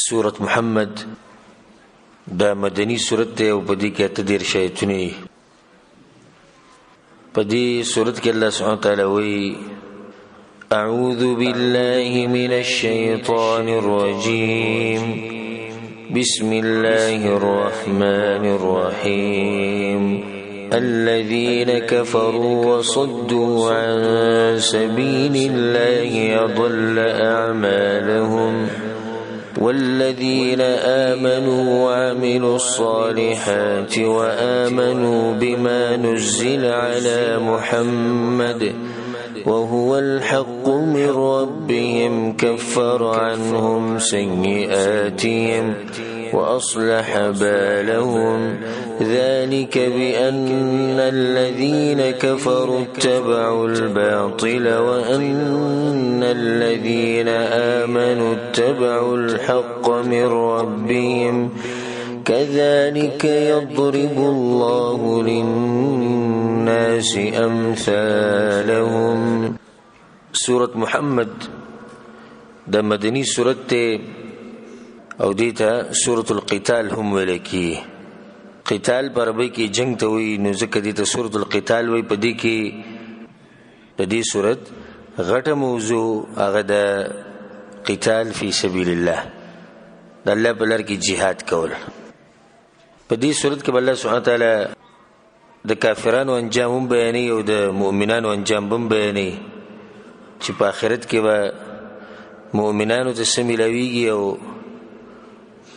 سورة محمد دا مدنی سورت تے او پدی کې اتدیر شایتونی پدی سورت کې اللہ سبحانه وتعالی وی اعوذ باللہ من الشیطان الرجیم بسم اللہ الرحمن الرحیم الذين كفروا وصدوا عن سبيل الله أضل أعمالهم والذين آمنوا وعملوا الصالحات وآمنوا بما نزل على محمد وهو الحق من ربهم كفر عنهم سيئاتهم وأصلح بالهم ذلك بأن الذين كفروا اتبعوا الباطل وأن الذين آمنوا اتبعوا الحق من ربهم كذلك يضرب الله للناس أمثالهم. سورة محمد دا مدنی سورت او دیتا سورة القتال هم ولکی قتال پر عربی کی جنگ ته وی نو ځکه دیتا سورة القتال وی پدې کې د دې سورت غټه موضوع هغه د قتال فی سبیل الله د الله په لار کې jihad کول. په دې سورت کې الله سبحانه تعالی د کافرانو انجام هم بیانې او د مؤمنانو انجام هم بیانې چې په آخرت کې به مؤمنانو ته څه ملاویږي او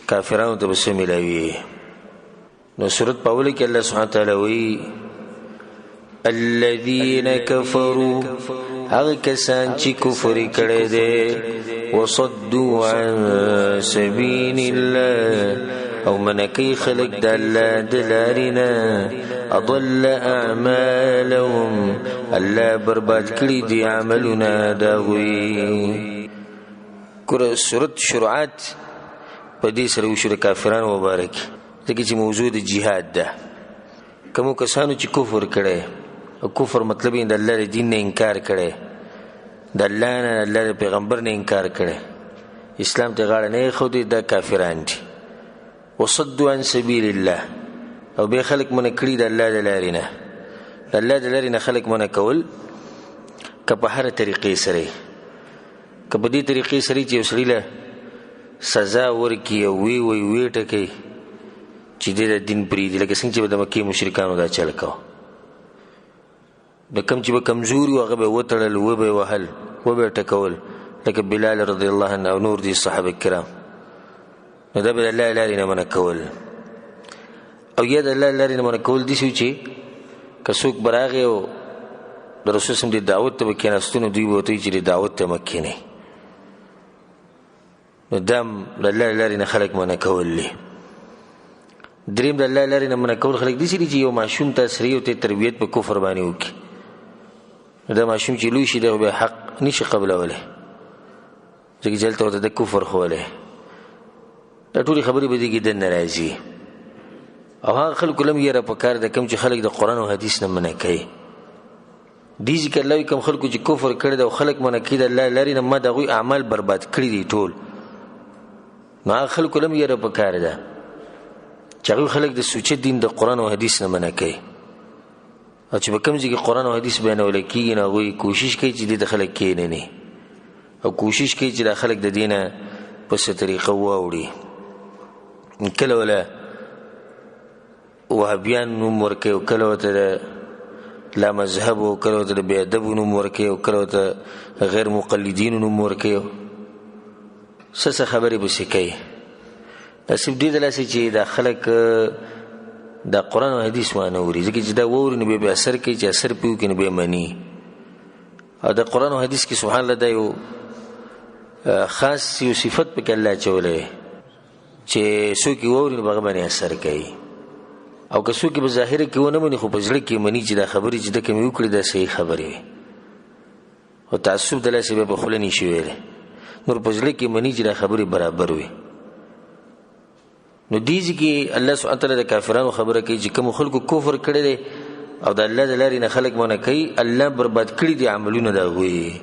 کافرانو ته به څه ملاویږي. نو سورت په اوله کې الله سبحانه تعالی وایي الذين كفروا هغه کسان چې کفر کړي دي وصدوا عن سبيل الله او منکی خلق د الله د لارینا اضل اعمالهم الله برباد کړي دي عملونه داوي. کله سورت شروعات په دې سره وشو کافرانو مبارک دغه چې موضوع د جهاد ده. کوم کسانو چې کفر کړي او کفر مطلب یې د الله دین نه انکار کړي د الله نه الله پیغمبر نه انکار کړي اسلام ته غاړه نه خو دي د کافرانو دي. وصدوا عن سبيل الله او به خلق من کړي د الله د لارې نه د الله د لارې نه خلق من کول که په هر طریقې سره که په دې طریقې سره چې وسړي له سزا ورکي او وی ټکي چې د دین پریدي لکه څنګه چې د مکې مشرکانو دا چل کاوه د کم چې به کمزوري هغه به وتړل و به وهل و به ټکول لکه بلال رضی الله عنه او نور دي صحابه کرام. نو دا به الله لارې نه منع کول او یا د الله لارې نه منع کول دي چې که څوک براغې او د رسول سم د دعوت ته به کېناستونه دوی به ورته چې د دعوت ته مه کښېنئ نو دام د الله لارې نه خلک منع کول دي. دریم د الله لارې نه منع کول خلک دي چې یو ماشوم ته سري او ته تربیت په کفر باندې وکړي نو دا ماشوم چې لوی شي دی به حق نشي قبلولی ځکه چې هلته ورته د کفر ښوولی دا ټولې خبرې به دې کې دننه راځي. او هغه خلکو لم یره په کار ده کوم چې خلک د قرآن او حدیث نه منع کوي دي ذکر الله وي کوم خلکو چې کفر کړی ده او خلک منع کوي د الله لارې نه ما د هغوی اعمال برباد کړي دي ټول نو هغه خلکو لم یره په کار ده چې هغوی خلک د سوچه دین د قرآن او حدیث نه منع کوي او چې په کوم ځای کې قرآن او حدیث بیانولی کېږي نو هغوی کوشش کوي چې دې د خلک کښېنني او کوشش کوي چې دا خلک د دې نه په څه طریقه واوړي. کله ولا وهابیان نوم ورکوي او کله ورته د لا مذهب او کله ورته د بې ادبو نوم ورکوي او کله ورته غیر مقلدینو نوم ورکوي څه خبرې پسې کوي دا صرف دې دلاسې چې دا خلک دا قرآن او حدیث وانه اوري ځکه چې دا واوري نو بیا اثر کوي چې اثر پې وکړي نو بیا مني او د قرآن او حدیث کې سبحان الله دا یو خاص یو صفت پکې الله اچولی چې څوک یې واوري نو په هغه باندې اثر کوي او که څوک یې په ظاهره کې ونه مني خو په زړه کې مني چې دا خبرې چې ده کومې وکړي دا صحیح خبرې وي او تعصب دلاسې بیا په خوله نشي ویلی نور په زړه کې مني چې دا خبرې برابر وي. نو دیږي کې الله سبحانه تعالی د کافرانو خبره کوي چې کوم خلکو کفر کړی دی او د الله د لارې نه خلک منع کوي الله برباد کړي دي عملونه د هغوی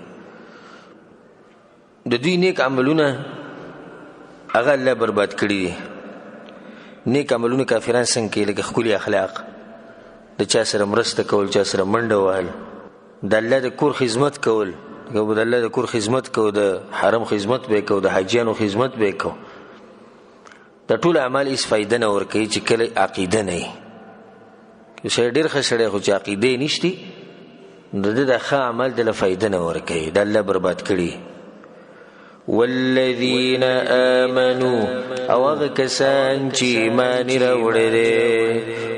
د دوی نیک عملونه هغه الله برباد کړي دي. نیک عملونه کافران څنګه کوي؟ لکه ښکلي اخلاق، د چا سره مرسته کول، چا سره منډه وهل، د الله د کور خدمت کول، د الله د کور خدمت کو، د حرم خدمت به کو، د حاجیانو خدمت به کو. د ټول اعمال هیڅ فائدہ نه ورکوي چې کله عقیده نه وي. یو سړی ډېر ښه سړی خو چې عقیده یې نشتي، د ده د ښه عمل دله فائدہ نه ورکوي، د الله برباد کړي. والذین آمنوا او هغه کسان چې ایمان راوړی دی،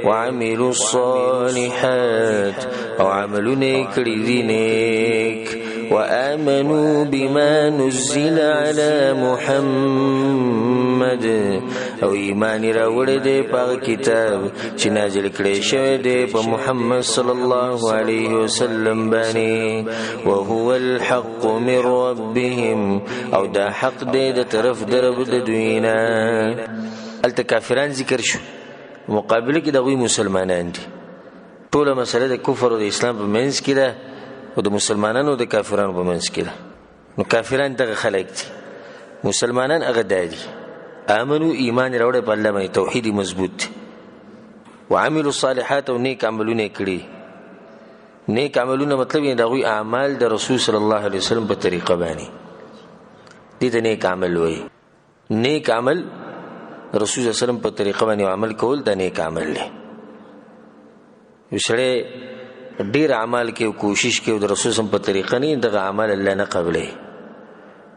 وعملوا الصالحات او عملونه کړي دي نیک، وآمنوا بما نزل على محمد او ایمان راوړی دی په کتاب چې نازل کړی شوی دی په محمد صلی الله علیه وسلم باندې، وهو الحق من ربهم او دا حق دی د طرف د رب د دوی نه. هلته کافران ذکر شو، مقابله کې د هغوی مسلمانان دي. ټوله مسله د کفر او د اسلام په منځ کې ده او د مسلمانانو او د کافرانو په منځ کې ده. نو کافران دغه خلک دي، مسلمانان هغه دا دي آمنو ایمان راوړی په الله باندې، توحید مضبوط دی، وعملوا الصالحات او نیک عملونه کړي. نیک عملونه مطلب یې د هغوی اعمال د رسول صلی الله علیه وسلم په طریقه باندې، دې ته نیک عمل وایي. نیک عمل رسول صلی الله علیه وسلم په طریقه باندې عمل کول دا نیک عمل دی. یو سړی ډیر اعمال کې کوشش کوي د رسول صلی الله علیه وسلم په طریقه نه، دغه عمل الله نه قبلوي.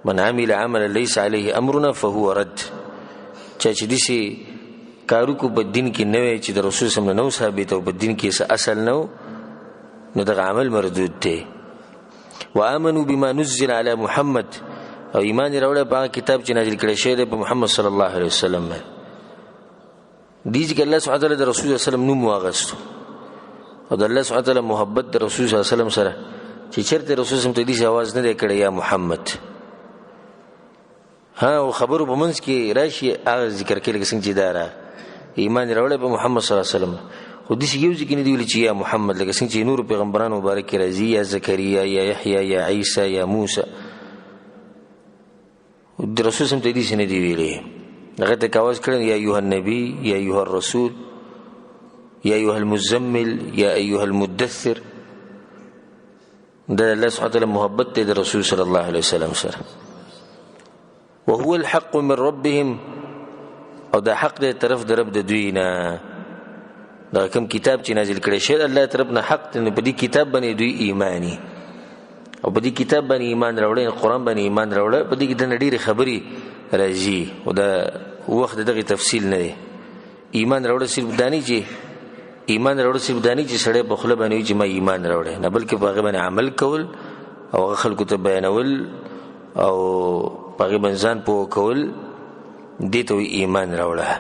من عمل عملا ليس عليه امرنا فهو رد. چا چې داسې کارو کو په دین کې نه وی چې د رسول صلی الله علیه وسلم نه ثابت او په دین کې څه اصل نه، نو دغه عمل مردود دی. وآمنوا بما نزل على محمد او ایمان راوړی په کتاب چې نازل کړی شوی دی په محمد صلی الله علیه وسلم باندې. دې چې الله سبحانه وتعالی د رسول صلی الله علیه وسلم نوم واغستو او د الله سبحانه وتعالی محبت د رسول صلی الله علیه وسلم سره چې چېرته رسول صلی الله علیه وسلم ته داسې आवाज نه دی کړی یا محمد، ها او خبرو په منځ کې راشي هغه ذکر کوي لکه څنګه چې دا را ایمان راوړی په محمد صلی الله علیه وسلم، خو داسې یو ځای کې نه دی ویلي چې یا محمد، لکه څنګه چې نورو پیغمبرانو مبارک کې راځي یا زکریا یا یحیی یا عیسی یا موسی، د رسول صلی الله علیه وسلم ته داسې نه دی ویلي. هغه ته آواز کړی یا ایها النبی یا ایها الرسول یا ایها المزمل یا ایها المدثر. دا الله سبحانه وتعالی محبت دی د رسول صلی الله علیه وسلم سره. وهو الحق من ربهم او دا حق دی طرف د رب د دوی نه. دا کوم کتاب چې نازل کړی شوی الله طرف نه حق دی، په دې کتاب باندې دوی ایمانی او په دې کتاب باندې ایمان راوړی، قرآن باندې ایمان راوړی. په دې کې د ډېرې خبرې راځي او دا وخت دغه تفصیل نه دی. ایمان راوړی صرف دانی چې ایمان راوړی صرف دانی چې سړی په خوله باندې چې ما ایمان راوړی نه، بلکې په هغه باندې عمل کول او هغه خلکو ته بیانول او په هغې باندې ځان پوه کول، دې ته ایمان راوړه.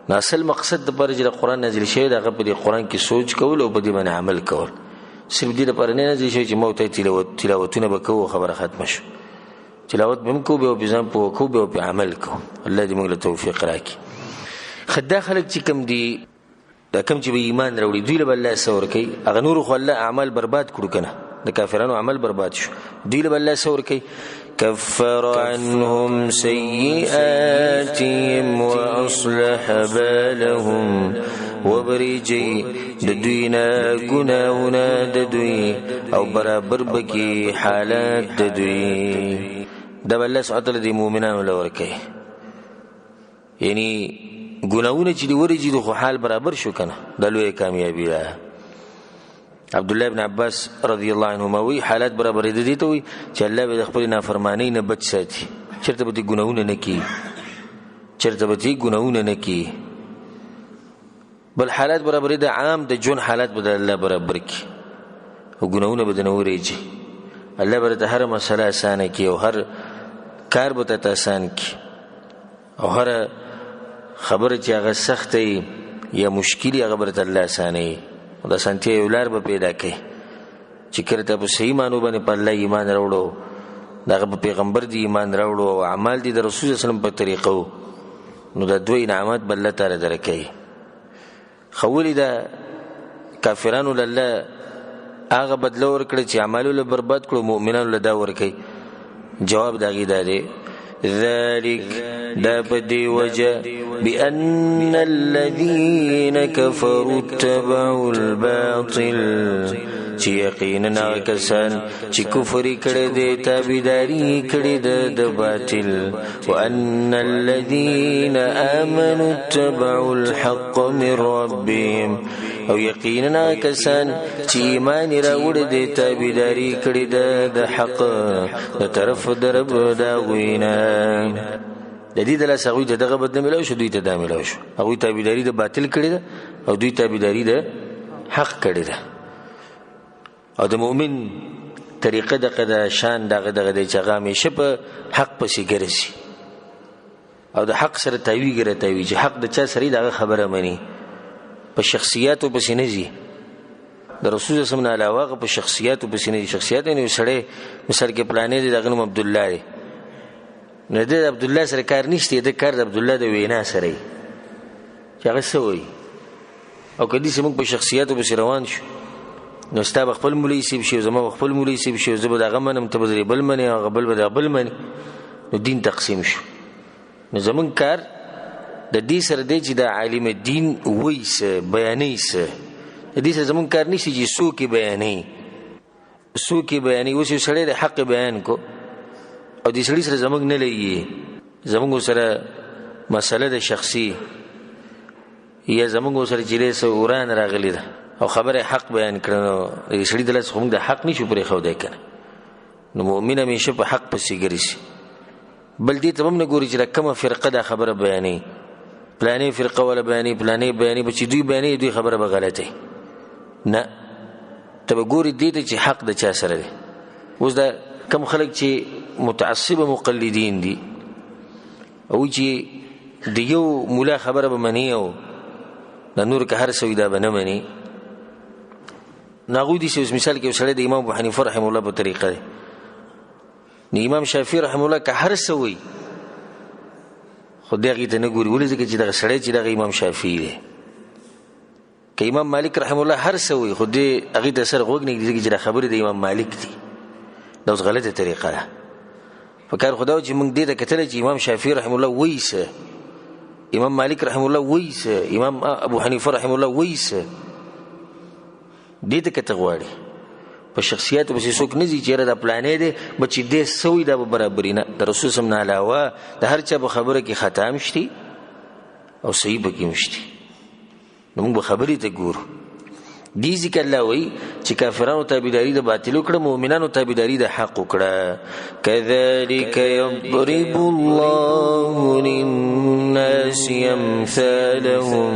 نو اصل مقصد د پاره چې د قرآن نازل شوی دی هغه په دې قرآن کې سوچ کول او په دې باندې عمل کول. صرف دې لپاره نه نازل شوی چې موږ ته تلاوتونه به کوو خبره ختمه شو. تلاوت به هم کوو بیا به ځان پوه کوو بیا به عمل کوو. الله دې موږ له توفیق راکړي. دا خلک چې کوم دي دا کوم چې به ایمان راوړي دوی له به الله څه ورکوي؟ هغه نورو خو الله اعمال برباد کړو که نه، د کافرانو عمل برباد شو. دوی له به الله څه ورکوي؟ كفر عنهم سيئاتهم وأصلح بالهم وبرجي ددوینا گناهنا ددوی او برابر بکی حالات ددوی. دا الله سبحانه وتعالی دی مومنانو لورکي، یعنی گناهونه چې دی ورجي خو حال برابر شو کنه، دا لوی کامیابی ده. عبد الله بن عباس رضی الله عنهما وی حالات برابر دي ته وي چې الله به خپل نافرمانی نه بچ ساتي، چرته به دي ګناونه نه کی، چرته به دي ګناونه نه کی، بل حالات برابر دي عام د جون حالات به الله برابر کی او ګناونه به نه وريږي. الله برته هر مسله آسان کی او هر کار به ته آسان کی او هر خبره چې هغه سختي یا مشکلی هغه برته الله آسانه دا سنتي یو لار به پیدا کوي چې کړه په صحیح مانو باندې په الله ایمان راوړو، دغه په پیغمبر دی ایمان راوړو او اعمال دي د رسول صلی الله علیه وسلم په طریقو، نو دا دوی انعامات بل الله تعالی درکوي. خولي دا کافرانو الله هغه بدلو ورکړي چې اعمالو له برباد کړو، مؤمنانو له دا ورکړي. جواب داغي دا دی ذلك دا بدي وجه بأن الذين كفروا اتبعوا الباطل چی یقینا کسان چی کفر کړي دي تابعداري کړي د باطل وان الذين امنوا اتبعوا الحق من ربهم او یقینا کسان چې ایمان راوړي دي تابعداري کړي د حق د طرف درب دا وینا د دې د لاسوي دغه بدل ملو شو دوی ته د ملو شو او تابعداري د باطل کړي ده او دوی تابعداري د حق کړي ده او د مؤمن طریقه دغه شان دغه د چغه همیشه په حق پسې ګرځي او د حق سره تایویږي تایوی چې حق د چا سره دغه خبره مني په شخصیاتو پسې نه زی د رسول الله صلی الله علیه وسلم په شخصیاتو پسې نه شخصیت نه سره مثال کې پلانې دغه نوم عبد الله دی نه د عبد الله سره کار نشته د کار د عبد الله د وینا سره چې هغه سوی او کدي چې موږ په شخصیاتو پسې روان شو نو ستا خپل مولوی سیب شي زما خپل مولوی سیب شي زه به دغه منم ته بدري بل منی او بل به بل منی نو دین تقسیم شو نو زمون کار د دې سره دی چې د عالم دین وایسه بیانې سه د دې سره زمون کار نشي چې سو کې بیانې وسې سره د حق بیان کو او دې سړي سره زمون نه لګي زمون سره مسله د شخصي یا زمون سره چې له وران راغلی ده او خبره حق بیان کړنو سړي د لاس هم د حق نشو پرې خو دی کنه نو مؤمن همیشه په حق پسې ګرځي بل دې تمام نه ګوري چې کومه فرقه دا خبره بیانې پلانې فرقه ولا بیانې بچې دوی بیانې دوی خبره به غلطه نه ته ګوري دې چې حق د چا سره دی اوس دا کم خلک چې متعصب مقلدین دي او چې د یو مولا خبره به منی او د نور که هر څه دا به نه مني ناغودي چې مثال کې وسره د امام ابو حنیفه رحم الله په طریقه دی نو امام شافعي رحم الله که هر څه وي خدای غي ته نه ګوري ولې ځکه چې دغه سړی چې دغه امام شافعي دی که امام مالک رحم الله هر څه وي خدای هغه د سر غوګ نه دي چې خبره د امام مالک دی دا اوس غلطه طریقه ده فکر خدای چې موږ دې ته کتل چې امام شافعي رحم الله وایسه امام مالک رحم الله وایسه امام ابو حنیفه رحم الله وایسه دې ته کته غواړي په شخصیت په څوک نه زی چیرې د پلانې دي بچې دې سوې د برابرۍ نه د رسول صلی الله علیه علاوه د هر چا په خبره کې خطا مشتي او صحیح پکې مشتي نو موږ خبرې ته ګورو دې ذکر الله وای چې کافرانو تابعداري د باطل وکړه مؤمنانو تابعداري د حق وکړه کذالک یضرب الله للناس امثالهم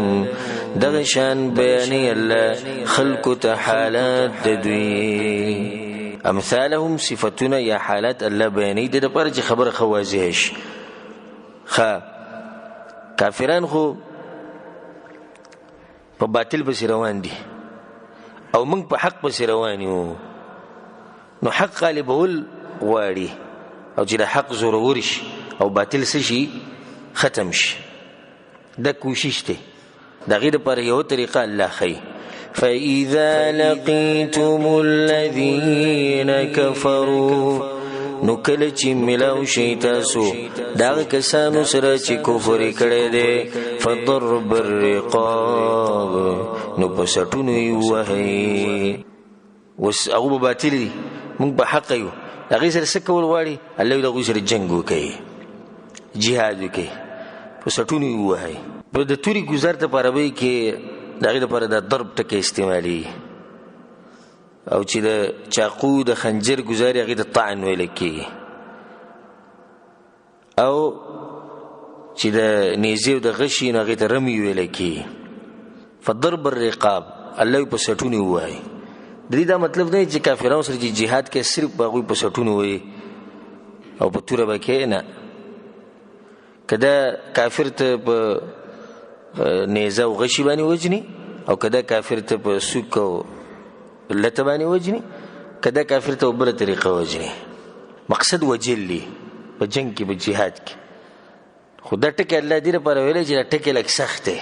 دغه شان بیانې الله خلق ته حالات د دوی امثالهم صفاتنا یا حالات الله بیانې د لپاره چې خبره خوازه شي کافران خو په باطل پسې روان دي او موږ په حق پسې روان یو نو حق غالبول غواړي او چې د حق زورور شي او باطل شي ختم شي دا کوشش ته دغه لپاره یو طریقه الله خي فاذا لقيتم الذين كفروا نو کله چې ملاو شي تاسو دا کسانو سره چې کفر کړي دي فضرب الرقاب نو پسټونو وهي وس او باطل دي موږ په حق یو هغه سره څه کول واړي الله دغه سره جنگ وکړي jihad وکړي پسټونو وهي په د توري گزار ته پاره کې دغه لپاره د ضرب ټکي استعمالي او چې د چاقو د خنجر گزاري هغه د طعن ویل کی او چې د نيزه د غشي هغه ته رمي ویل کی فضرب الرقاب الله په سټونی وای د دې دا مطلب نه چې کافرانو سره چې jihad کې صرف هغه په سټونی وای او په توره بکې نه کدا کافر ته په نيزه او غشي باندې وجني او کدا کافر ته په سوق لته باندې وجني کدا کافر ته بل طریقه وجني مقصد وجلی په جنگ کې په jihad کې خدا ټکه الله دې لپاره ویل چې ټکه لک سخته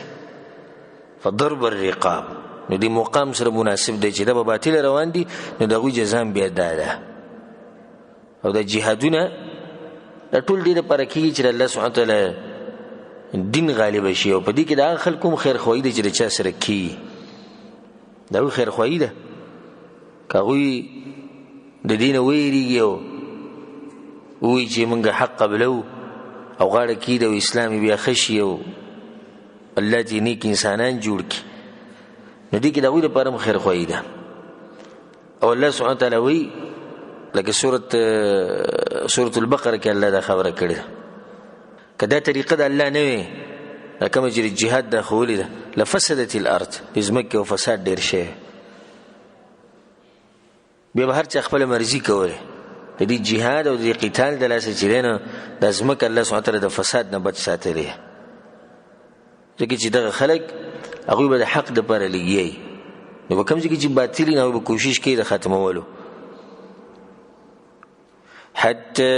فضرب الرقاب نو دې مقام سره مناسب دی چې د باطل روان دي نو دغه جزام بیا ده او د جهادونه دا ټول دې لپاره کېږي چې الله سبحانه وتعالی دین غالب شي او په دې کې د هغه خلکو هم خیرخواهي ده چې د چا سره کېږي دا هغوی خیرخواهي ده که هغوی د دې نه ویرېږي او ووایي چې موږ حق قبلو او غاړه کېږدي او اسلام یې بیا ښه شي او الله دې نیک انسانان جوړ کړي نو دې کې د هغوی لپاره هم خیرخواهي ده او الله سبحانه وتعالی وایي لکه سورة البقره کې الله دا خبره کړې ده که دا طریقه د الله نه وي دا کومه چې جهاد دا ښوولې ده لفسدت الارض ځمکې او فساد ډېر شوی بیا به هر چا خپله مرضي کوله د دې جهاد او د دې قتال د لاسه چې دی نه دا ځمکه الله سبحانه وتعالی د فساد نه بچ ساتلی ځکه چې دغه خلک هغوی به د حق دپاره لګیایي نو به کوم ځای کې چې باطل وي نو هغوی به کوشش کوي د ختمولو حتى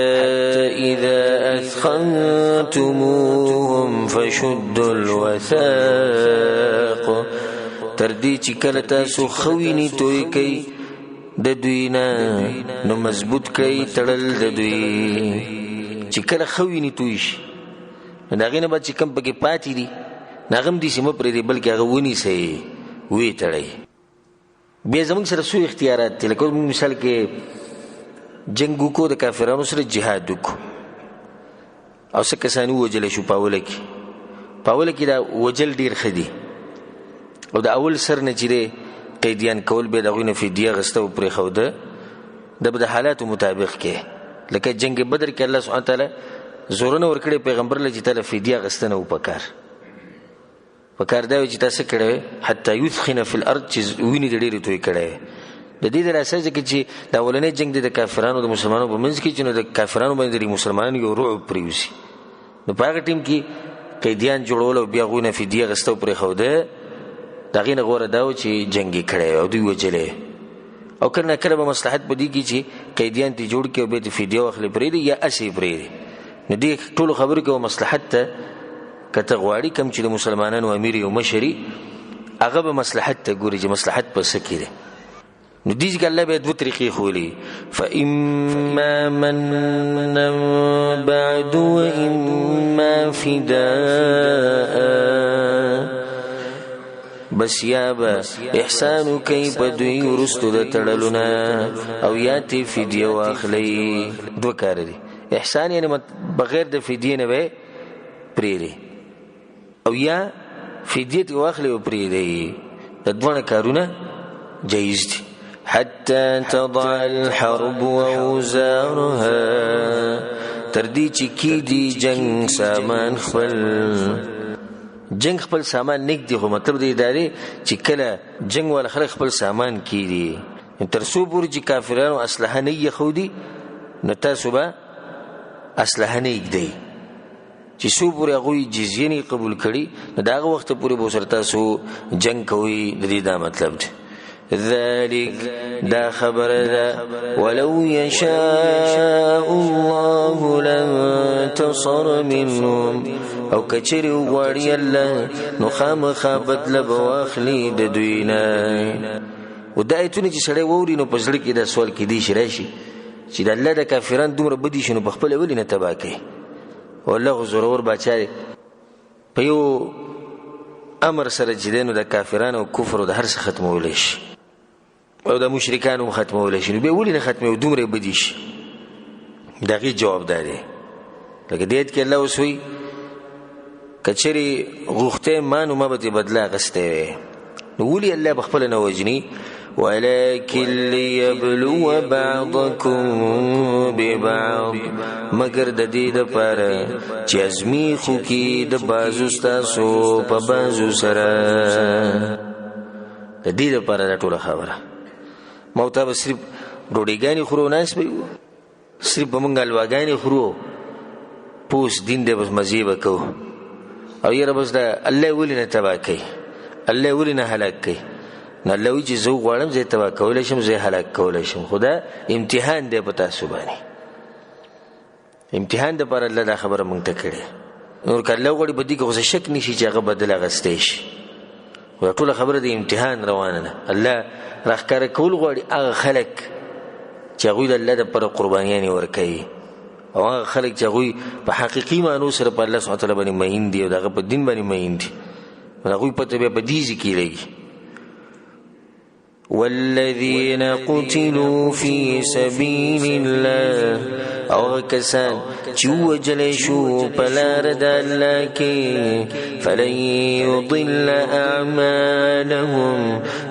إذا أثخنتموهم فشدوا الوثاق تردي چې کله تاسو خوینی توی کوي د دوی نه نو مضبوط کوي تړل د دوی چې کله خوینی توی شي نو د هغې نه بعد چې کوم پکې پاتې دي نو هغه هم داسې مه پرېږدئ بلکې هغه ونیسئ ویې تړئ بیا زموږ سره څو اختیارات دي لکه موږ مثال کې جنگ وکړو د کافرانو سره جهاد وکړو او څه کسان ووجلی شو په اوله کې دا وجل ډېر ښه دي او د اول سر نه چې دی قیدیان کول بیا د هغوی نه فدیه اخیسته او پرېښوده د به د حالاتو مطابق کې لکه جنگ بدر کې الله سبحانه تعالی زورونه ورکړې پیغمبر له چې تاله فدیه اخیستنه و پکار دا وي چې تا څه کړی حتی یثخن فی الارض چې وینې د ډېرې توی کړی د دې د لاسه ځکه چې د اولنی جنگ د کافرانو د مسلمانانو په منځ کې چې نو د کافرانو باندې د مسلمانانو یو رعب پرېوځي نو په هغه ټیم کې قیدیان جوړول او بیا هغوی نه فدیه اخیسته او پرېښوده د هغې نه غوره دا و چې جنګ یې کړی او دوی وجلی او کله نه کله به مصلحت په دې کې چې قیدیان ترې جوړ کړي او بیا ترې فدیه واخلي پرېږدي یا هسې یې پرېږدي نو دې ټولو خبرو کې مصلحت ته که ته غواړي کوم چې د مسلمانانو امیر او مشري هغه به مصلحت ته ګوري چې مصلحت په څه کې دی نو دې ځکه الله بیا دوه طریقې ښولي فإما منا بعد وإما فداء بس یا به احسانو کوي په دوی وروستو د تړلو نه او یا ترې فدیه واخلئ دوه کاره دي احسان یعنې بغیر د فدیې نه به پرېږدي او یا فدیه ترې واخلئ او پرېږدئ د دواړه کارونه جایز دي حتى تضع الحرب وأوزارها تردي چې کیدي جنگ سامان خپل جنگ خپل سامان نیک دی خو مطلب دی داري چې کله جنگ والا خلک خپل سامان کیدي تر څو پورې چې کافرانو اسلحه نه یې خودي نو تاسو به اسلحه نه یږدئ چې څو پورې هغوی جزیه نه قبول کړي نو د هغه وخته پورې به ورسره تاسو جنگ کوئ د دې دا مطلب دی ذلك دا خبر دا ولو يشاء الله لانتصر منهم او کچری وغواړي الله نو خامخا بدله به واخلي د دوینا او دا ایتونه چې سړی ووري نو په زړه کې دا سوال کېدی شي راشي چې د الله د کافران دومره بدي شي نو په خپله ولې نه تباه کوي او الله خو زورور باچا دی په یو امر سره چې دی نو د کافرانو او کفر او د هر څه ختمولی شي او د مشرکانو هم ختمولی شي نو بیا ولې نه ختموي دومره بدي شي د هغې جواب دا دی لکه دې ایت کې الله اوس وایي که چېرې غوښتی ما نو ما به ترې بدله اخیستی وی نو ولې الله به خپله نه وجني ولكن ليبلو بعضكم ببعض مگر د دې دپاره چې ازمیخو کې د بعضو ستاسو په بعضو سره د دې دپاره دا ټوله خبره ما ورته به صرف ډوډۍ خورو ناست به یو صرف به مونږ حلواګانې خورو پوس دین دی بس مزې به کوو او یاره بس دا الله ولې نه تباه کوي الله ولې نه هلاک کوي نو الله وایي چې زه غواړم زه یې تباه کولی شم زه یې هلاک کولی شم خو دا امتحان دی په تاسو باندې امتحان دپاره الله دا خبره مونږ ته کړې نور که الله غواړي په دې کې خو څه شک نه شي چې هغه بدل اخیستی شي خو دا ټوله خبره د امتحان روانه ده الله راښکاره کول غواړي هغه خلک چې هغوی د الله دپاره قربانیانې ورکوي او هغه خلک چې هغوی په حقیقي معنو سره په الله سبحانه وتعالی باندې مین دي او دغه په دین باندې مین دي، هغوی پته بیا په دې ځکې لګي. والذین قتلوا فی سبیل الله، او کسان چې وجل شو په لار د الله کې، فلن یضل اعمالهم،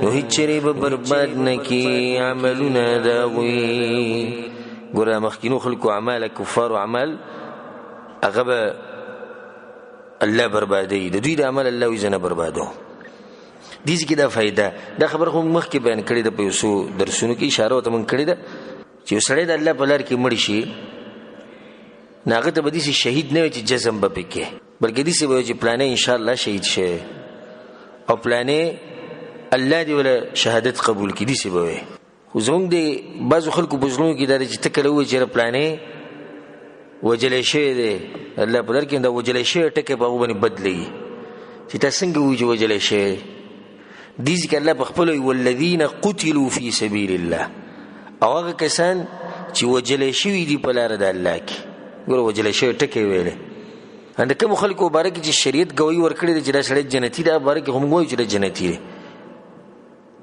نو هیڅ به برباد نکي عملونه د هغوی. ګوره مخکینو خلکو اعمال کفار او اعمال هغه به الله بربادوي، د دوی د عمل الله وي زنه بربادو. دې کې دا فائدہ دا خبر خو مخکې بیان کړی د په یوسو درسونو کې اشاره وته مونږ کړی ده چې سړی د الله په لار کې مړ شي ناغه ته بدی شهید نه وي چې جزم به پکې، بلکې دې څه وي چې پلانې ان شاء الله شهید شي او پلانې الله دې ولا شهادت قبول کړي. دې څه وي خو زموږ د بعضو خلکو په ژوند کې دا چې تکله وي چې پلانې وجلې شي دی الله په لار کې دا وجلې شي ټکه په باندې بدلي چې تاسو څنګه وځي وجلې شي. دې ځکه الله په خپل والذین قتلوا فی سبیل الله، او هغه کسان چې وجلې شوي دي په لار د الله کې. ګوره وجلې شوی ټکی ویلې انده کوم خلکو مبارک چې شریعت گوی ورکړي دي چې دا سړی جنتی ده، مبارک هم وایي چې دا جنتی دی،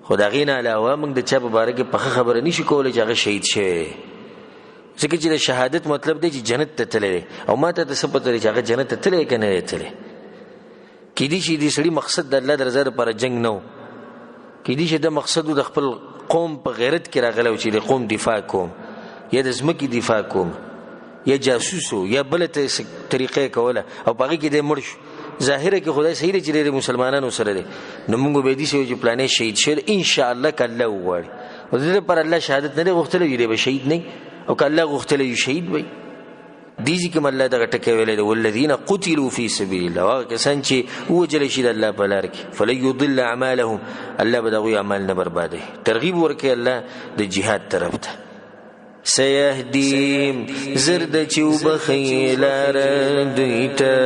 خو د هغې نه علاوه موږ د چا په باره کې پخه خبره نشو کولی چې هغه شهید شوی، ځکه چې د شهادت مطلب دی چې جنت ته تللی او ما ته څه پته دی چې هغه جنت ته تللی که نه دی تللی. کیدای شي دې سړي مقصد د الله د رضا لپاره جنګ نه و، کیدای شي د مقصد د خپل قوم په غیرت کې راغلی و چې د قوم دفاع کوم یا د ځمکې دفاع کوم یا جاسوسو یا بل طریقې کوله او په هغې کې دی مړ شو. ظاهره کې خدای صحیح دی چې د مسلمانانو سره دی، نو موږ به دې چې پلانې شهید شي انشاءالله که الله وغواړي او د دې لپاره الله شهادت نه دی غوښتلی دی به شهید نه، او که الله غوښتلی شهید وي. دې ځکه الله دغه ټکی ویلی دی والذین قتلوا فی سبیل الله، هغه کسان چې ووجلی شي د الله په لار کې فلن یضل اعمالهم، الله به د هغوی اعمال نه بربادوي. ترغیب ورکوي الله د جهاد طرف ته. سيهديهم زرد چوبخي لار دویتا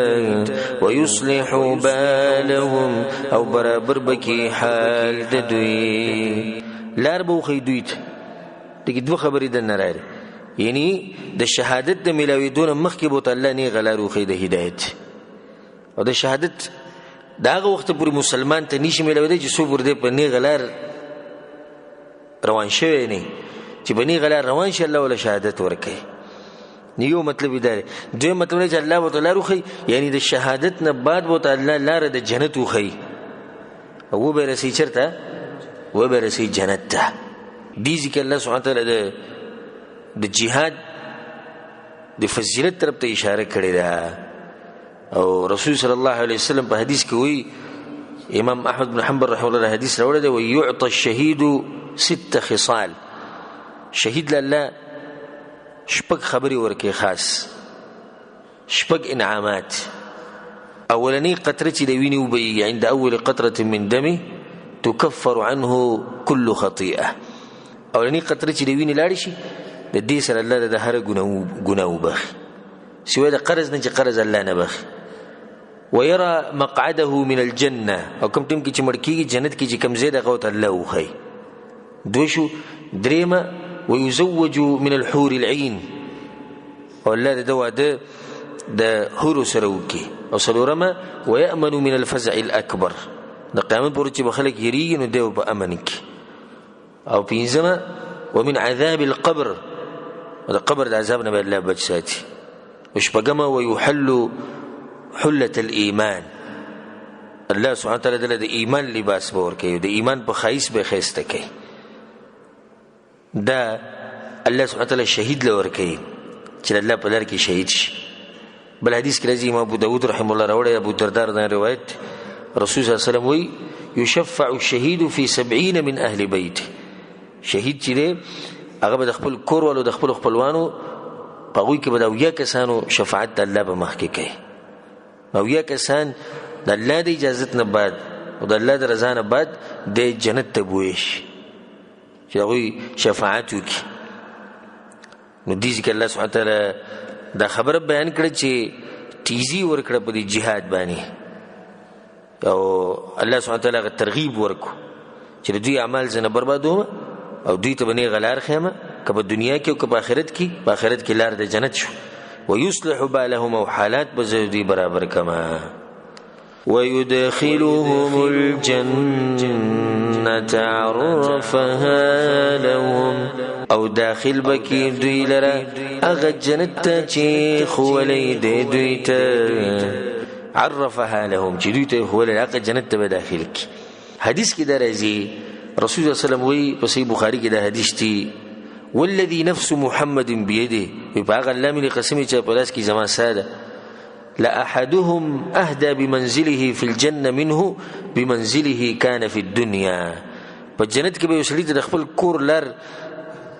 ويصلح بالهم، او برابر بکی حال دوی لار بوخی دویتا. دیگه دو خبری دن نراری، یعنی د شهادت د ملاوی دون مخی بوت اللہ نی غلارو خی د هدایت، او د شهادت داغه وقت پوری مسلمان ته نیش ملاوی دی چې سو برده پر نی غلار روان شوی نی چې بنی غلار روان شي الله ولا شهادت ورکي. نیو مطلب دی دوی مطلب چې الله وتعالى روخي، یعنی د شهادت نه بعد وته الله لار د جنت وخي او به رسي چرته و به رسي جنت ته. دي ځکه الله سبحانه وتعالى د جهاد د فضیلت طرف ته اشاره کړې ده، او رسول صلی الله علیه وسلم په حدیث کې وی امام احمد بن حنبل رحمه الله حدیث راوړی دی ويعطى الشهيد 6 خصال، شهید الله شپږ خبرې ورکې خاص، شپږ انعامات. اولنی قطره چې د وینې وبهیږي عند اول قطره من دمه تكفر عنه كل خطيئه، اولنی قطره چې د وینې لاړ شي د دې سره الله د هر ګناه وبخي سوى د قرض نه چې قرض الله نه بخي. ويرى مقعده من الجنه، او کوم ټیم کې چې مړ کېږي جنت کې چې کوم ځای د غوت الله وخی. دوشو درېمه ويزوج من الحور العين، او الله د واده د حور سره وکي. او څلورمه ويأمن من الفزع الاكبر، د قیامت پر چې بخلک یریږي نو دی په امن کې. او پنځمه ومن عذاب القبر، د قبر د عذاب نه الله بچ ساتي. وشپږمه ويحل حلة الإيمان، الله سبحانه وتعالى د ایمان لباس به ورکوي، د ایمان په خایس به ښایسته کوي. دا الله سبحانه وتعالى شهید لور کوي چې الله په لار کې شهید شي. بل حدیث کې راځي امام ابو داود رحمه الله راوړی ابو دردار نه روایت رسول صلی الله علیه وسلم وی يشفع الشهيد في 70 من اهل بيته، شهید چې دی هغه به د خپل کور والو د خپل خپلوانو په هغوی کې به د اویا کسانو شفاعت د الله په مخ کې کوي. اویا کسان د الله د اجازت نه بعد او د الله د رضا نه بعد د جنت ته بوی شي چې هغوی شفاعت وکړي. نو دې ځکه الله سبحانه وتعالی دا خبره بیان کړه چې تیزی ورکړه په دې جهاد باندې، او الله سبحانه وتعالی ترغیب ورکو چې دوی اعمال زنه بربادوم او دوی ته بنې غلار خیمه که په دنیا کې او که په آخرت کې. په آخرت کې لار د جنت شو، ويصلح بالهم او حالات بزودي برابر کما ويدخلهم الجنة عرفها لهم او داخل بکی دوی لرا اغا جنت تا چی خولی دی دوی تا عرفها لهم چی دوی تا خولی اغا جنت تا بداخل کی حدیث کی در ازی رسول الله صلی اللہ علیہ وسلم وی پسی بخاری کی در حدیث تی والذي نفس محمد بيده يبقى اللام لقسمه چاپلاس کی زمان ساده لأحدهم أهدى بمنزله في الجنة منه بمنزله كان في الدنيا فالجنت كبه يسليت دخل کور لار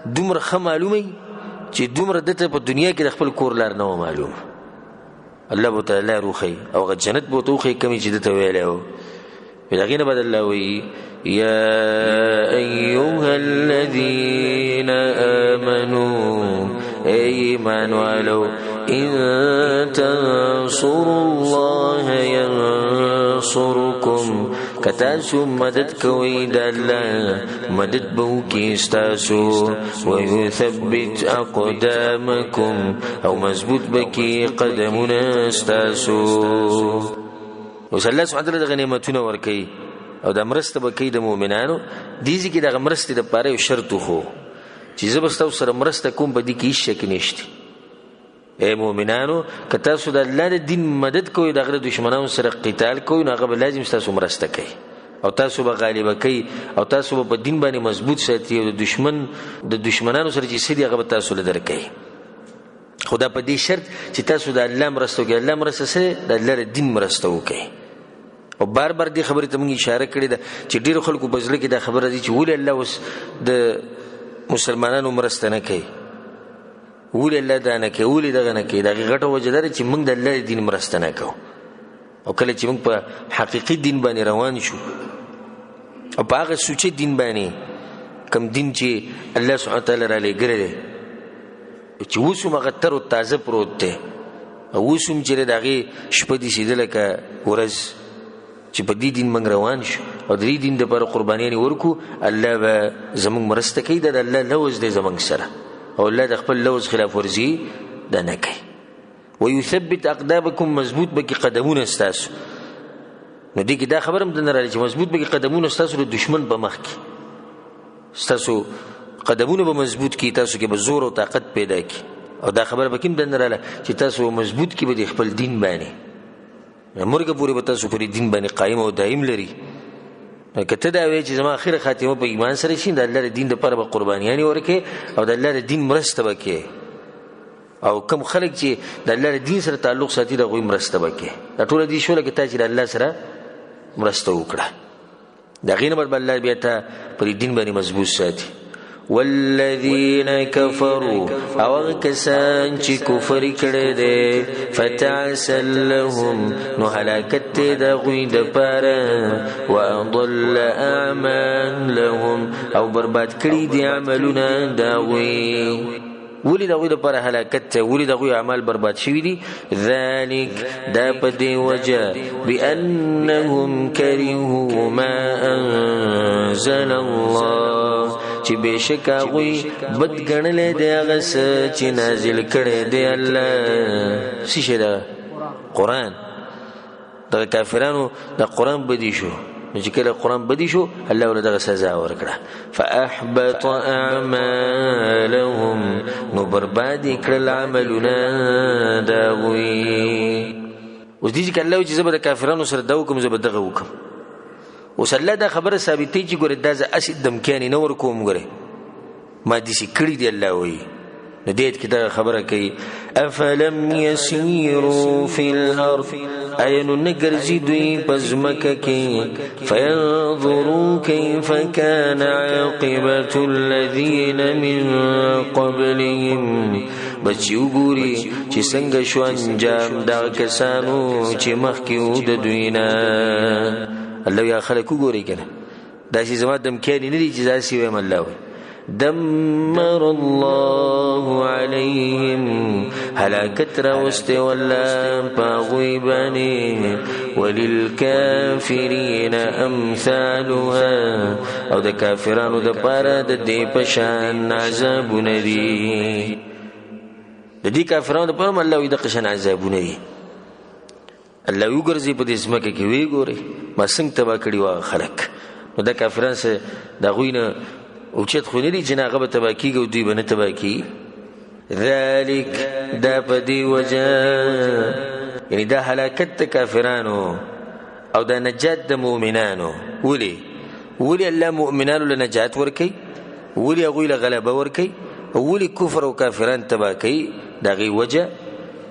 دومره خه معلومي چې دومره دته په دنیا کې د خپل کور لار نه معلوم الله بو تعالی روخي او غ جنت بو توخي کمی چې دته ویلو بلغینه بدل الله وی یا ایها الذين آمنوا ایمان والو ان تنصروا الله ينصركم کتاسو مدد کوي د الله مدد بو کی استاسو ويثبت اقدامكم او مضبوط بکی قدمنا استاسو وصلی سبحانه وتعالى غنیمتونه ورکي او د مرسته بکی د مؤمنانو دیږي کې د مرسته د پاره شرط خو چې زبستو سره مرسته کوم په دې کې شک نشته اے مؤمنانو کته سود الله د دین مدد کوي دغه دشمنانو سره قتال کوي نو هغه لازم تاسو مرسته کوي او تاسو به غالب کوي او تاسو په دین باندې مضبوط ساتي او د دشمنانو سره چې سړي هغه تاسو لدر کوي خدا په دې شرط چې تاسو د الله مرسته کوي الله مرسته سره د الله د دین مرسته وکړي او بار بار دې خبرې ته موږ اشاره کړې ده چې ډیرو خلکو په ځل کې دا خبره دي چې ولې الله وس د مسلمانانو مرسته نه کوي ولې الله دا نه کوي ولې دغه نه کوي دغه غټه وجه لري چې موږ د الله دین مرسته نه کوو او کله چې موږ په حقيقي دین باندې روان شو او په هغه سوچي دین باندې کم دین چې الله سبحانه وتعالى را لګره دي چې وسو مغتر او تازه پروت دی او وسوم چې دغه شپه دي سیدل کا ورځ چې په دې دین موږ روان شو او د دې دین د پر قربانیان ورکو الله به زموږ مرسته کوي د الله لوز دې زموږ سره او الله د خپل لوز خلاف ورزي ده نه کوي ويثبت اقدامكم مضبوط بکی قدمونه استاسو نو دې کې دا خبرم د نړۍ چې مضبوط بکی قدمونه استاسو د دشمن په مخ کې استاسو قدمونه به مضبوط کی تاسو کې به زور او طاقت پیدا کی او دا خبر به کوم د نړۍ چې تاسو مضبوط کی به خپل دین باندې مرګ پوری به تاسو پر دین باندې قائم او دائم لري کته دا وی چې زما اخر خاتمه په ایمان سره شین د الله دین لپاره به قربانیانی ورکه او د الله دین مرسته وکي او کوم خلک چې د الله دین سره تعلق ساتي د غوي مرسته وکي دا ټول دي شو لکه ته چې د الله سره مرسته وکړه دا غینه بل الله بیا ته پر دین باندې مضبوط ساتي والذین كفروا او کسان چې کفر کړي دي فتعسل لهم نو هلاکت د غوی د پاره واضل اعمالهم او برباد کړي دي عملونه دا غوی ولی دا غوی د پاره هلاکت ولی دا غوی اعمال برباد شوی دي ذالک دا په دی وجه بانهم کرهوا ما انزل الله چې بشک غوی بد ګڼلې دی هغه چې نازل کړي دی الله څه دا قران د کافرانو د قران بدی شو چې کله قران بدی شو الله ولدغه سزا ورکړه فاحبط اعمالهم نو برباد کړل عملونه دا وی اوس دې کله چې زبر کافرانو سره دا حکم زبر دغه حکم وسله دا خبره ثابتې چې ګوره دا ز اسید دمکانی نور کوم ګوره ما دې سي کړی دی الله وی ندیت کې دا خبره کوي افلم يسيروا في الارض اين نغرزي دوی پزمکه کې فينظروا كيف كان عاقبه الذين من قبلهم بچیو ګوري چې څنګه شو انجام دا کسانو چې مخکې د دوی نه الله یا خلکو ګوري کنه دا چې زما دم کې نه دي چې ځاسي ویم الله دمر الله عليهم هلاكت راوست ولا باغيباني وللكافرين امثالها او د کافرانو د پاره د دې پشان عذاب ندي د د دې کافرانو په هم الله وي د قشن عذابونه دي الله یو ګرځي په دې ځمکه کې وی ګوري ما څنګه تبا کړی وا خلک نو د کافرانو سره د غوینه اوچت خو نه دي چې هغه به تبا کیږي او دوی به نه تبا کیږي ذلک دا په دې وجه یعنی دا هلاکت د کافرانو او دا نجات د مؤمنانو ولي الله مؤمنانو له نجات ورکي ولي هغوی له غلبه ورکي ولي کفر او کافران تبا کوي دغه وجه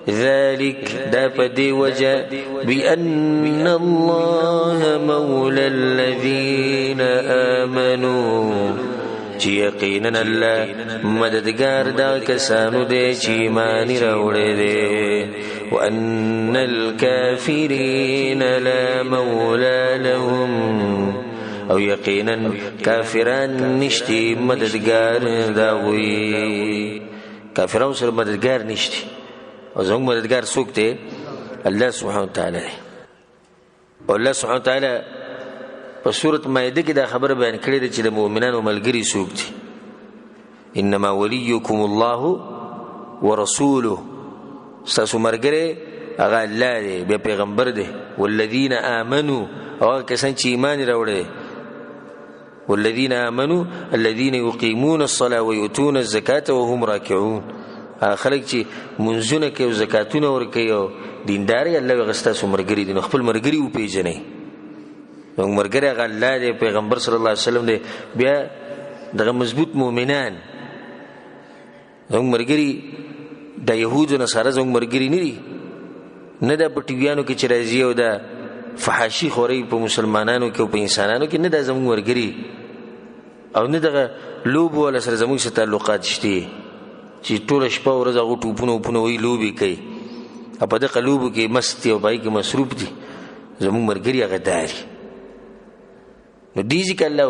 ذلك دا په دې وجه بأن الله مولى الذين آمنوا چې یقینا الله مددگار دا کسانو دی چې ایمان راوړي دي وان الكافرين لا مولى لهم او یقینا کافران نشتی مددگار دا وي کافرانو سره مددگار نشتی او زموږ مددگار څوک دی الله سبحانه وتعالی او الله سبحانه وتعالی په سورۃ مائده کې دا خبره بیان کړې ده چې د مؤمنانو ملګری څوک دي انما وليكم الله ورسوله تاسو مرګره هغه الله دی به پیغمبر دی والذین آمنوا او کسان چې ایمان راوړي والذین آمنوا الذين يقيمون الصلاة ويؤتون الزكاة وهم راكعون خلق چې منځونه کوي او زکاتونه ورکوي او دینداري الله غستا سو مرګري دي خپل مرګري او پیژني نو مرګري هغه الله دی پیغمبر صلی الله علیه وسلم دی بیا دغه مضبوط مؤمنان نو مرګري د يهودو نصارا زموږ مرګري نه دي نه د پټویانو کې چې راځي او د فحاشي خوري په مسلمانانو کې او په انسانانو کې نه د زموږ مرګري او نه دغه لوب ولا سره زموږ سره تعلقات شته چې ټول شپه ورځ هغه ټوپونه وی لوبي کوي په دغه لوبو کې مست او پای کې مصروف دي زموږ مرګري هغه داري نو دیږي کله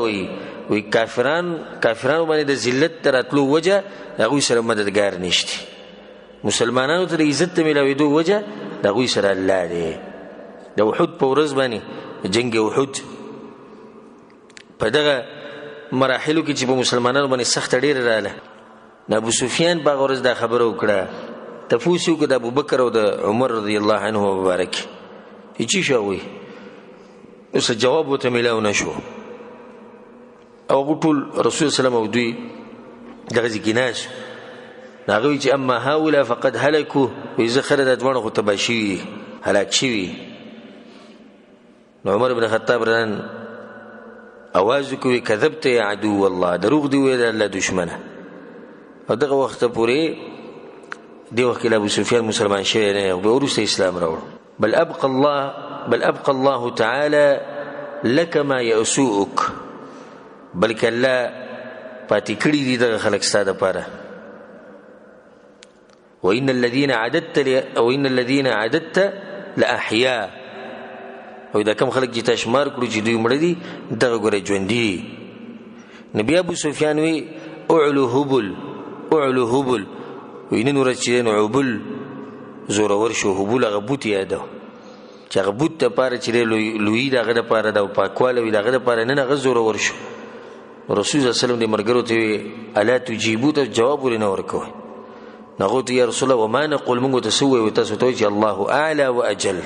وی کافرانو باندې د ذلت تراتلو وجه هغه سره مددگار نشته مسلمانانو ته عزت ملويدو وجه هغه سره الله دی د احد په ورځ باندې جنگ احد په دغه مراحلو کې چې په مسلمانانو باندې سخت ډیر رااله ابو سفیان باغ ورځ دا خبره وکړه تفوسو کې د ابوبکر او د عمر رضی الله عنه مبارک هیڅ شوی اوس جواب وته ملاو نشو او ټول رسول سلام او دوی دغه ځکیناش ناغوی چې اما هؤلاء فقد هلكوا واذا خرج ادوانه خو تباشي هلاک شي عمر بن خطاب ران اواز کوي کذبت يا عدو الله دروغ دی ویل الله دشمنه او دغه وخت پورې دی وخت ابو سفیان مسلمان شوی نه او ورسته اسلام راوړ بل ابقى الله تعالى لك ما يسوءك بلک الله پاتې کړی دي دغه خلک ستاده پاره وان الذين عددت لاحياء او دا کم خلک چې تشمار کړو چې دوی مړ دي دغه ګره ژوند دي نبی ابو سفیان وی اعلو هبل وینن ورچین عبل زورور شو هبل غبوت یاده چې غبوت ته پاره چې لوی دغه د پاره د پاکواله وی دغه د پاره نه غزور ورشو رسول الله صلی الله علیه وسلم د مرګرو ته الا تجيبو ته جواب ورنه ورکوي نغوت یا رسول الله وما نقول موږ ته سوې وتاسو ته چې الله اعلى واجل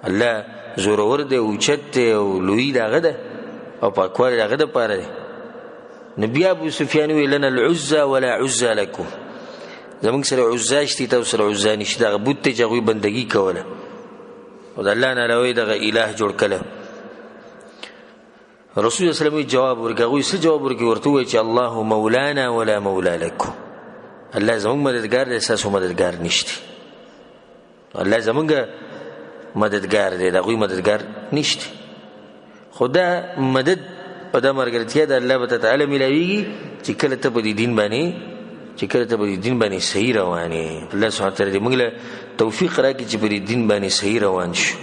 الله زور ورده او چت او لوی دغه ده او پاکواله دغه د پاره ده نبی ابو سفیان وی لنا العزى ولا عزى لكم زمونږ سره عزا شتي تاسو سره عزا نشته دغه بوت ته جوړي بندگی کوله او د الله نه لوی دغه الہ جوړ کړه رسول الله صلی الله علیه وسلم جواب ورکوي څه جواب ورکوي ورته وی چې الله مولانا ولا مولا لكم الله زمونږ مددگار دی تاسو مددگار نشته الله زمونږ مددگار دی دغه مددگار نشته خدا مدد په د مرګرتیا د الله تعالی ملويږي چې کله ته په دین باندې صحیح رواني الله سبحانه وتعالى موږ له توفیق راکړي چې په دین باندې صحیح روان شو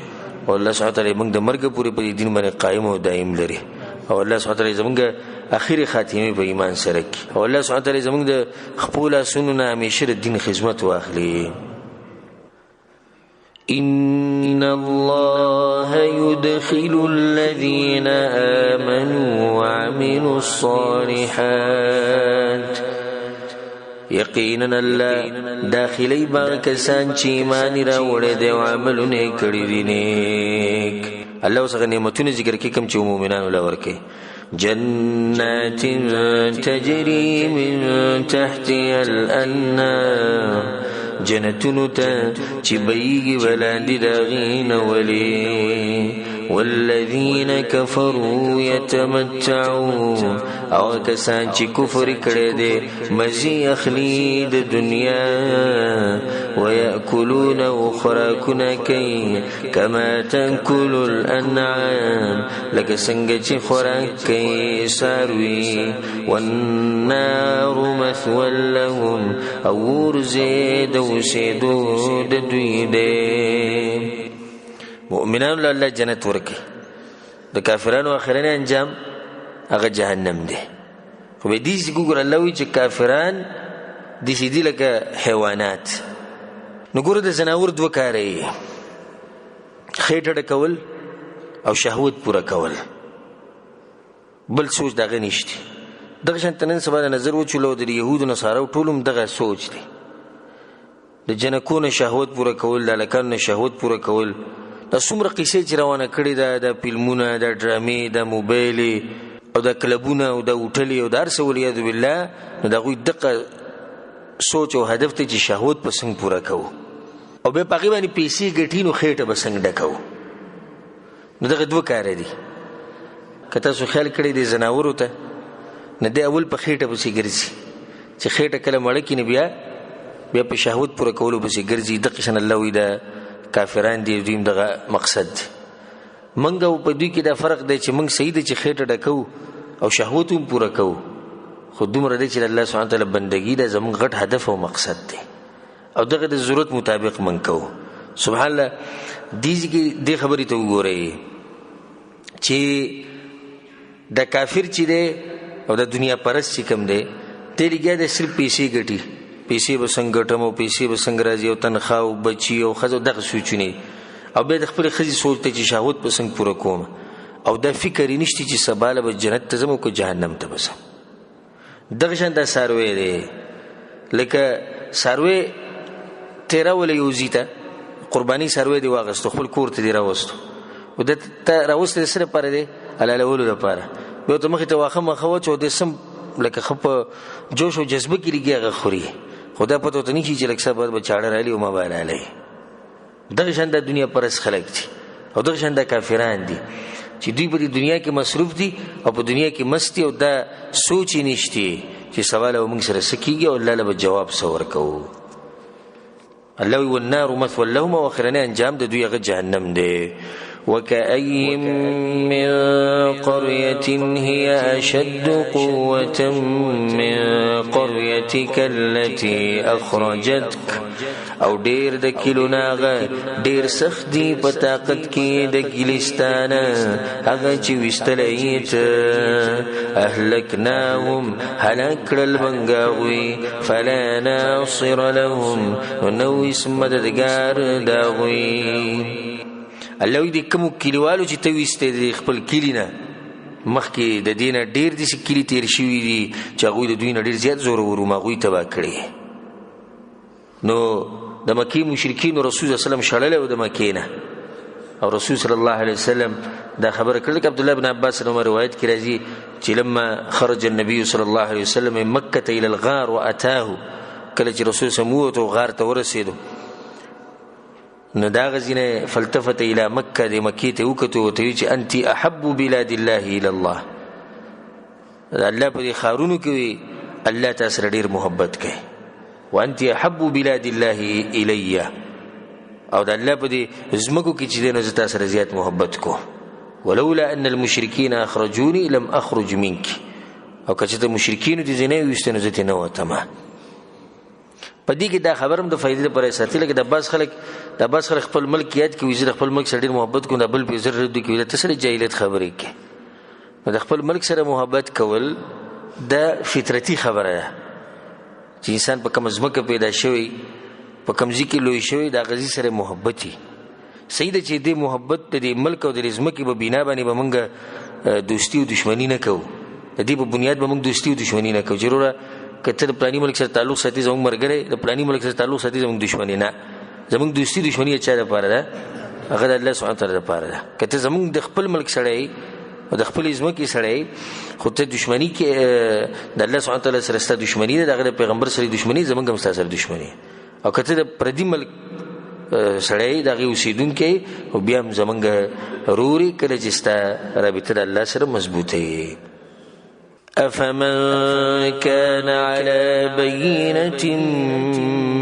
او الله سبحانه وتعالى موږ د مرګ پورې په دین باندې قائم او دائم لري او الله سبحانه وتعالى زموږ اخیری خاتمه په ایمان سره کوي او الله سبحانه وتعالى زموږ د خپل سنن همیشه د دین خدمت واخلي إن الله يدخل الذين آمنوا وعملوا الصالحات یقینا الله داخلي باغ کسان چې ایمان راوړي دي او عملونه کړی دي نیک. الله اوس نعمتونه ذکر کوي کوم چې مؤمنانو لور کوي. جنات تجري من تحتها الأنهار جنتونو ته چې بېږي ولاندې د هغې نه ولي. والذین کفروا یتمتعون او کسان چې کفر کړی دی مزي اخلي د دنیا. ویأکلون او خوراکونه کوي کما تأکل الانعام لکه څنګه چې خوراک کوي څاروي. والنار مثوى لهم او اور زید اوسېدو د دوی دی. مؤمنانو الله جنت ورکي، د کافرانو اخرنی انجام هغه جهنم دی. خو به دې ګور الله وی چې کافران دي سیدی لکه حیوانات. نو ګور د زناور دوه کاري خېټه ډکول او شهوت پوره کول، بل سوچ دغه نشته. دغه شانت نن سبا نظر وچلو د يهودو نصارو ټولم دغه سوچ دی. د جنکونو شهوت پوره کول، د لکانو شهوت پوره کول. د څومره قصې چې روانه کړي د فلمونه، د ډرامې، د موبایل او د کلبونه او د هوټل او د هر څه ولیاذ بالله. نو دغه دغه سوچ او هدف ته چې شهوت په څنګه پوره کوو او به پغې باندې پیسې ګټي نو خېټه به څنګه ډکو. نو دغه دوه کار دي. کته سو خیال کړی دی زناورو ته نه دی اول په خېټه پسې ګرځي چې خېټه کله مړ کینې بیا په شهوت پوره کولو پسې ګرځي. د قشن الله وی دا کافران دي دویم دغه مقصد. منګه په دوی کې دا فرق دی چې منګ صحیح دی چې خېټه ډکو او شهوت هم پوره کوو، خو دومره دی چې الله سبحانه تعالی بندگی دا زموږ غټ هدف او مقصد دی او دغه د ضرورت مطابق منګ کوو. سبحان الله دې خبرې ته وګورئ چې د کافر چې دی او د دنیا پرست چې کوم دی ته لګیا د صرف پیسې ګټي، پیسې به څنګه ګټم او پیسې به څنګه راځي او تنخواه او بچي او ښځو دغه سوچونه، او بیا د خپلې ښځې سوچ ته چې شهوت به څنګه پوره کوم او دا فکر یې نشته چې سبا له به جنت ته ځم او که جهنم ته به ځم. دغه شان دا څاروی دی لکه څاروی تېرولی یو ځي ته قرباني څاروی دې واغېستو خپل کور ته دې راوستو او ده ته راوستی د څه لپاره دی؟ حلالولو لپاره. بیا ورته مخې ته واښه مخه واچو د سم لکه ښه په جوش او جذبه کې لګي هغه خوري، خو دا پته ورته نه کېږي چې لږ څه بعد به چاړه رالي او ما به حلالوي. دغه شان د دنیا پرست خلک دي او دغه شان د کافران دي چې دوی په دنیا کې مصروف دي او په دنیا کې مست دي او دا سوچ یې نشته چې سوال او موږ سره څه کېږي او الله له به جواب څه ورکوو. الله وی والنار مثوى لهم او اخرنی انجام د دوی هغه جهنم دی. وكأي من قرية هي أشد قوة من قريتك التي أخرجتك او ډیر د کلوناغه ډیر سخت دی په طاقت کې د ګلستان هغه چې وستلایت اهلکناهم هلاک المنغوي فلا ناصر لهم نو اسم مددگار داوي. الله دې کوم کلیوالو چې تويسته د خپل کلینا مخکې د دینه ډیر دي چې کلی تیر شوی دي چې هغه د دوی نه ډیر زیات زور ورو ماغوي تبا کړی. نو د مکی مشرکین رسول الله صلی الله علیه وسلم شړل او د مکینه او رسول صلی الله علیه وسلم دا خبر کړل. عبد الله بن عباس نو روایت کې راځي چې لما خرج النبي صلی الله علیه وسلم من مکه الى الغار واتاه، کله چې رسول سموت او غار ته ورسېدو نو دا غزینه فلتفت الى مکه د مکی ته وکتو ته چې انت احب بلاد الله الى الله. الله په خارونو کې الله تاسو ډیر محبت کوي وانت احب بلاد الله الی، او د الله په دې زمکو کې چې دنه زتا سره زیات محبت کو. ولولا ان المشرکین اخرجوني لم اخرج منك، او کچته مشرکین دې زنه وستنه زته نه وته. په دې کې دا خبرم د فائدې لپاره ساتل کې د بس خلک خپل ملک یاد کې وزیر خپل ملک سره ډیر محبت کو نه بل په زر دې کې د تسلی جاهلیت خبرې کې د خپل ملک سره محبت کول د فطرتي خبره ده چې انسان په کوم ځمکه پیدا شوی په کوم ځای کې لوی شوی دا غزي سره محبتي صحیح ده چې دې محبت د ملک او د ځمکې په بنا باندې به موږ دوستی او دښمنی نه کوو، د دې په بنیاد به موږ دوستی او دښمنی نه کوو. ضروره کته د پلاني ملک سره تعلق ساتي زموږ مرګره د پلاني ملک سره تعلق ساتي زموږ دښمنی نه زموږ دوستي دښمنی چا لپاره ده هغه د الله سبحانه تعالی لپاره ده کته زموږ د خپل ملک سره او د خپل ځمکې سره خو ته دښمنی کې د الله سبحانه تعالی سره ست دښمنی ده دغه پیغمبر سره دښمنی زموږ هم سره دښمنی او کته د پردي ملک سړی دغه اوسیدونکو او بیا هم زمونږ روري کله چې ستا رابطه د الله سره مضبوطه افمن كان على بينة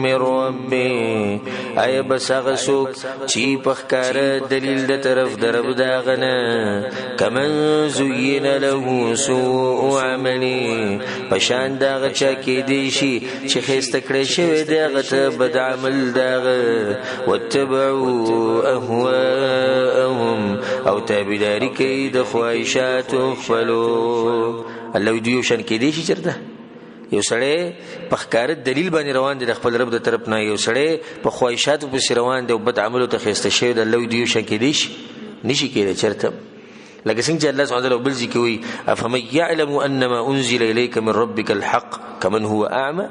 من ربه اي بس هغه څوک چې په ښکاره دلیل د طرف د رب داغنه کمن زین له سوء عمله پشان داغه چا کې دی شي چې خسته کړی شوی دغه ته بد عمل داغه واتبعوا اهواءهم او تابعداري کوي د خواهشاتو خپلو الله دیو شان کې دی شي چرته یو سړی په ښکار دلیل باندې روان دی د خپل رب د طرف نه یو سړی په خواهشاتو په روان دی او بد عملو ته خسته شوی د الله دیو شان کې دی نشي کېدای چرته لکه څنګه چې الله سبحانه وتعالى بل ذکر کوي افمن يعلم انما انزل اليك من ربك الحق كمن هو اعمى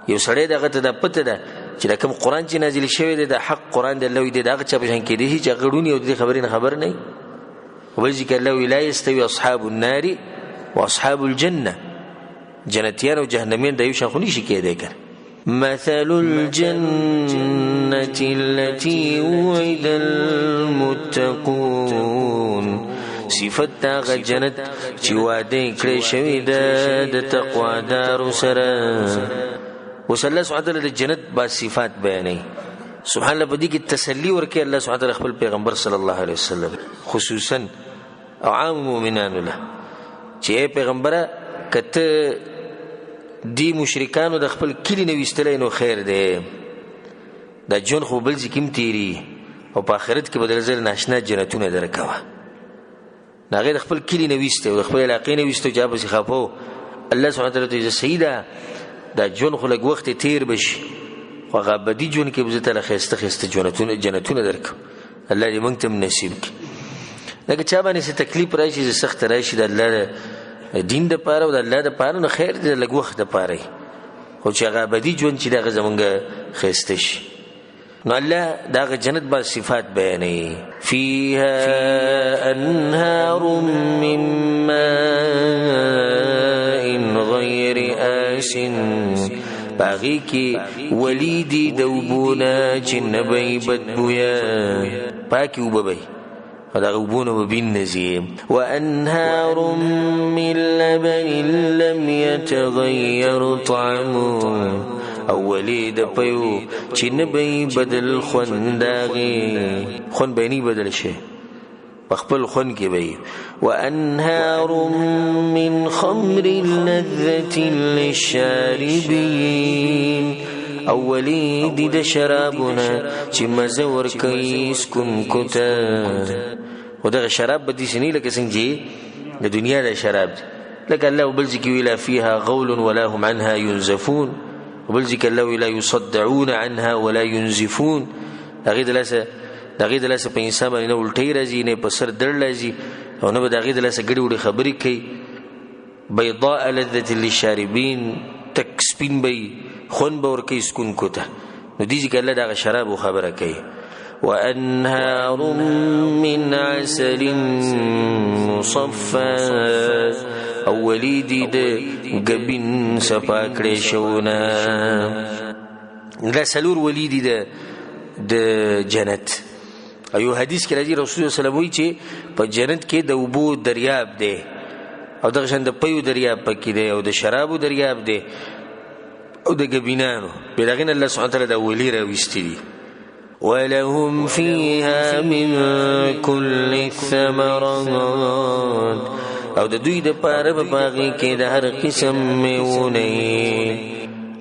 یو سړی دغه ته د پته ده چې د کوم قران چې نازل شوی دی د حق قران د الله دی دغه چا په شان کې دی چې غړونی او د خبرې خبر نه وي ذکر الله لا يستوي اصحاب النار واصحاب الجنه جنتیان او جهنمین د یو شان خونی شي کېدای کړ مثل الجنه التي وعد المتقون صفت هغه جنت چې وعده کړی شوی د تقوادارو سره وصلی سبحانه تعالی د جنت با صفات بیانې سبحان الله بدی کې تسلی ورکړي الله سبحانه تعالی خپل پیغمبر صلی الله علیه وسلم خصوصا او عام مؤمنان له چې پیغمبره کته دی مشرکانو د خپل کلی نو وستلې نو خیر دی دا جون خو بل ځکیم تیری او په آخرت کې بدل ځل ناشنا جنتونه درکوه ناغه د خپل کلی نو وسته او خپل علاقې نو وسته جواب سي خافو الله سبحانه وتعالى ته سیدا دا جون خو لګ وخت تیر بشي خو غبدي جون کې بزته خسته جنتونه درکو الله دې مونږ ته نصیب کړي لکه چا باندې څه تکلیف راشي سخت راشي د الله دین د پاره او د الله د پاره نو خیر دې لګ وخت د پاره خو چې هغه بدی جون چې دغه زمونږ خسته شي نو الله دغه جنت با صفات بیانې فيها انهار من ماء غير آسن باغی کی ولیدی دوبونا چې نبی بدبویا پاکی وببی هذا غبون وبين نزيم وأنهار من لبن لم يتغير طعمه أولي دبيو چنبي بدل خون داغي خون بيني بدل شيء بخبل خون كي بي وأنهار من خمر لذة للشاربين اولی د شرابونه چې مزور کوي سکون کوته ودغه شراب بدی سنی لکه څنګه د دنیا د شراب لکه الله وبلذك ولا فيها غول ولا هم عنها ينزفون وبلذك الله ولا يصدعون عنها ولا ينزفون دغه دلاسه په انسان باندې الټی راځي نه په سر در راځي او نه به دغه دلاسه ګډي وړي خبرې کوي بيضاء لذة للشاربين تک سپین بي خون باور کوي سکون کوته نو دي چې الله دا شراب خبره کوي وانهار من عسل مصفى اولی دي د غبن صفا کړې شونه دا سلور ولیدي د جنت ایو حدیث کې راځي رسول الله صلی الله علیه وسلم چې په جنت کې د وبو دریاب دی او دغه شند په دریاب پکې دی او د شرابو دریاب دی او د غبینانو بلغین الله سبحانه وتعالى د ولی راوستي ولهم فيها من كل الثمرات او د دوی د پاره په باغی کې د هر قسم میوه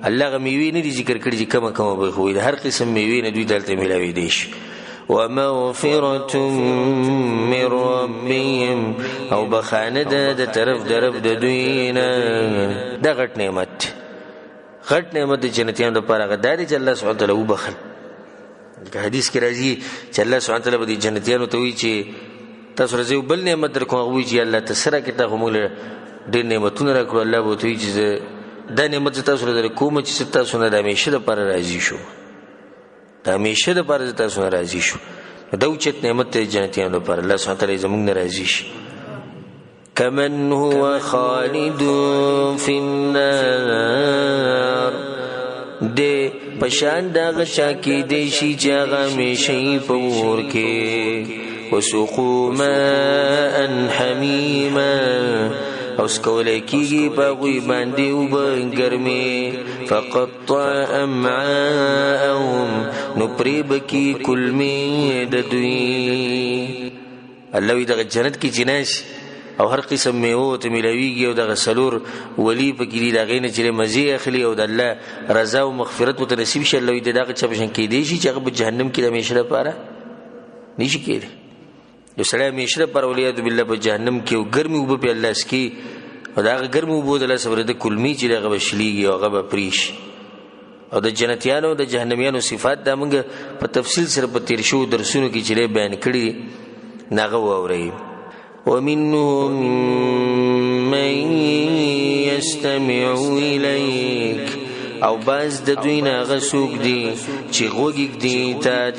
الله غمیوی نه دي ذکر کړی چې کومه به خو د هر قسم میوه نه دوی دلته ملاوي دي ومغفرة من ربهم او بخانه د طرف درب د دوی نه د غټ نعمت د جنتیانو لپاره غداري چې الله سبحانه وتعالى وبخل حدیث کې راځي چې الله سبحانه وتعالى د جنتیانو ته وی چې تاسو راځي بل نعمت درکو وی چې الله تسره کې ته موږ ډېر نعمتونه راکړو الله به وی چې دا نعمت تاسو سره کوم چې تاسو نه د همیشه لپاره راضي شو د همیشه لپاره تاسو نه راضي شو دا اوچت نعمت ته جنتیانو لپاره الله سبحانه تعالی زموږ نه راضي شي كمن هو خالد في النار دے پشان دا غچا کی دیشی چاغا میشی پور کے وسقوا ماء حمیما اوس کولای کیږي باغوی باندې وب ګرمي فقطع امعاءهم نپریب کی کل می ددوی الله دې جنت کی جناش او هر قسم میوه ته ملويږي او دغه سلور ولی په کې دغه نه چې مزي اخلي او د الله رضا او مغفرت ته نصیب شي الله دې دغه چا بشن کې دی چې هغه په جهنم کې د همیشه لپاره نشي کېږي یو سړی همیشه پر اولیاء بالله په جهنم کې او ګرمي وب په الله سکی او دغه ګرمي وب د الله صبر د کلمی چې دغه بشلیږي او هغه پریش او د جنتیانو د جهنميانو صفات د موږ په تفصیل سره په تیر شو درسونو کې چې بیان کړي ناغه ووري ومنهم من يستمع إليك او باز د دوی نه غسوک دي چې غوږی دي تا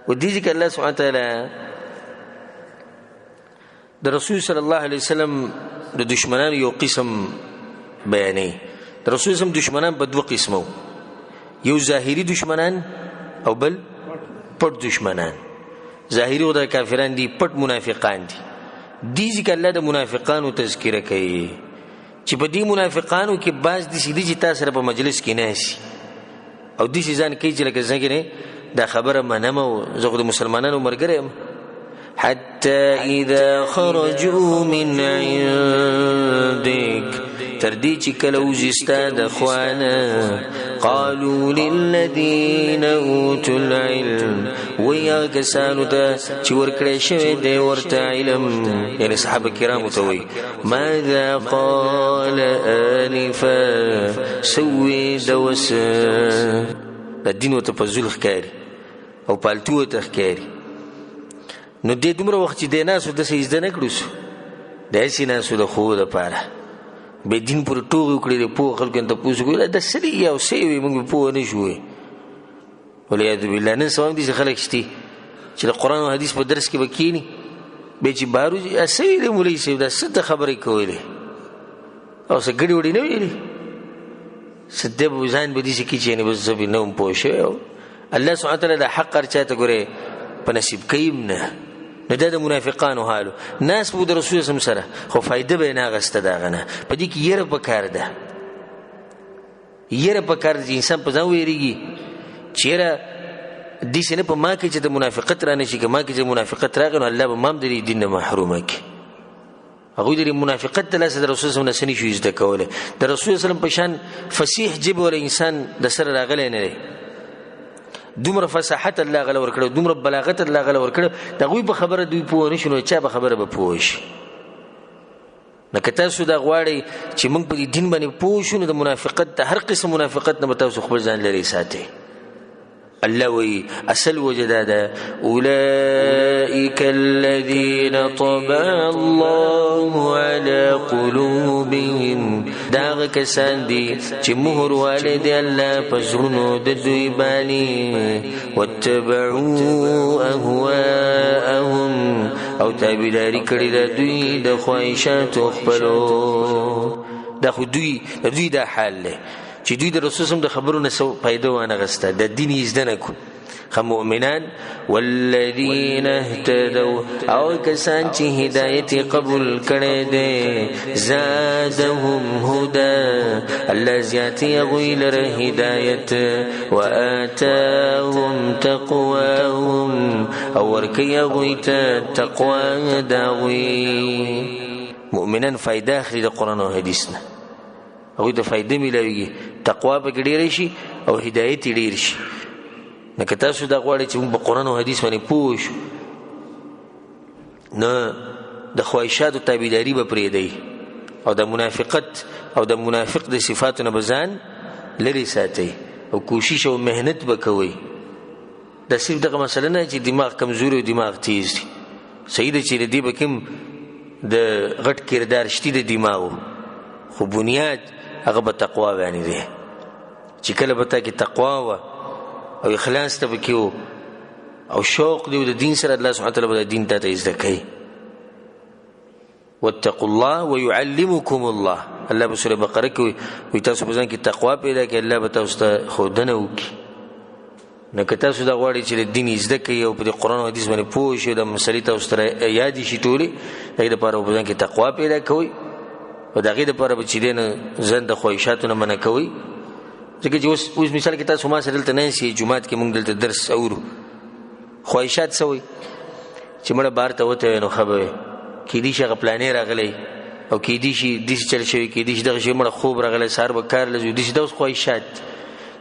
و دې ځکه الله سبحانه تعالی د رسول صلی الله علیه وسلم د دشمنانو یو قسم بیانې د رسول سم دشمنان په دوه قسمو یو ظاهری دشمنان او بل پټ دشمنان ظاهری او د کافران دي پټ منافقان دي ځکه الله د منافقانو تذکرہ کوي چې په دې منافقانو کې بعض دي چې تاسو سره په مجلس کې نه شي او دې ځان کوي چې لکه څنګه نه دا خبره منم او زه د مسلمانانو مرګره حتى اذا خرجوا من عندك تردي چې کله وزستا د خوانا قالوا للذين اوتوا العلم ويا كسانو ته چې ورکړې شوی دی ورته علم یعنی صحابه کرامو ته وي ماذا قال انفا سوي دوس د دین ته پزول ښکاری او پالتو ته ښکاری نو دې دومره وخت چې دیناسو د سجده نه کړو د سیناسو د خو د پاره به دین پر ټوغ کړی په خلکو ته پوښتنه د سړي یو سی موږ په نه شوې ولې بالله نن سوام دي خلک شتي چې قرآن او حدیث په درس کې وکینی به چې بارو اسې له مولوی سي دا ست خبرې کولې او څه ګډي وډي نه ویلي سده به ځان به دي چې چې نه بس زبې نوم پوښه الله سبحانه تعالی د حق ارچاته ګوره په نصیب کيم نه نه د منافقانو حالو ناس په رسول الله سره خو فائدہ به نه غسته داغنه په دې کې یره په کار ده یره په کار دي انسان په ځان ویریږي چیرې دې سینه په ما کې چې د منافقت را نشي کې ما کې چې منافقت راغنو الله به مام دې دین نه محرومه کې هغه دې منافقت ته لاس د رسول الله سره شو زده کوله د رسول الله په شان فصیح جبه ول انسان د سره راغلی نه دومره فصاحت الله غل ورکړو دومره بلاغت الله غل ورکړو دغه په خبره دوی پوه نشو چا په خبره به پوه شي نو که تاسو دا غواړئ چې موږ په دین باندې پوه شو د منافقت هر قسم منافقت نه تاسو خپل ځان لري ساتي الله وی اصل وجدادا اولئک الذین طبع الله على قلوبهم دا کسان دي چې مهر والد الله پزړونو د دوی باندې واتبعوا اهواءهم او تابعداري کړی د دوی د خواهشاتو خپلو دا خو دوی دا حال له چې دوی د رسول الله د خبرونو سو پیدا ونه غسته د دین یزدنه کو خو مؤمنان والذین اهتدوا او کسان چې هدایت قبول کړي دي زادهم هدى الله زیاتی غویل هدایت واتاهم تقواهم او ورکی غویت تقوا داوی مؤمنان فائدہ اخلي د قران او حدیث نه او د فائدې ملويږي تقوا به ډیر شي او هدایت ډیر شي نو که تاسو دا غواړئ چې په قران او حدیث باندې پوه شو نه د خواهشاتو تابعداري به پرېږدئ او د منافقت او د منافق د صفاتو نه بزان لري ساتئ او کوشش او مهنت وکوي د صرف دغه مسله نه چې دماغ کمزوري او دماغ تیز دي صحیح ده چې دې بکم د غټ کردار شتي د دماغو خو بنیاد هغه به تقوا باندې دی چې کله به تا کې تقوا وه او اخلاص ته پکې و او شوق دی د دین سره الله سبحانه وتعالی به د دین تا ته زده کوي واتقوا الله ويعلمكم الله الله په سوره بقره کې وي تاسو په ځان کې تقوا پیدا کړئ الله به تاسو ته ښودنه وکړي نو که تاسو دا غواړئ چې د دین زده کوئ او په د قرآن او حدیث باندې پوه شئ د مسلې تاسو سره یادې شي ټولې هغې دپاره په ځان کې تقوا پیدا کوئ او د هغې دپاره به چې دی نه ځان د خواهشاتو نه منع کوئ ځکه چې اوس مثال کې تاسو ما سره دلته ناست یې جومات کې موږ دلته درس اورو خواهشات څه وایي چې مړه بهر ته وتی نو ښه به وی کیدای شي هغه پلانې راغلی او کیدای شي داسې چل شوی کیدای شي دغه شی مړه خوب راغلی سهار به کار لځو داسې دا اوس خواهشات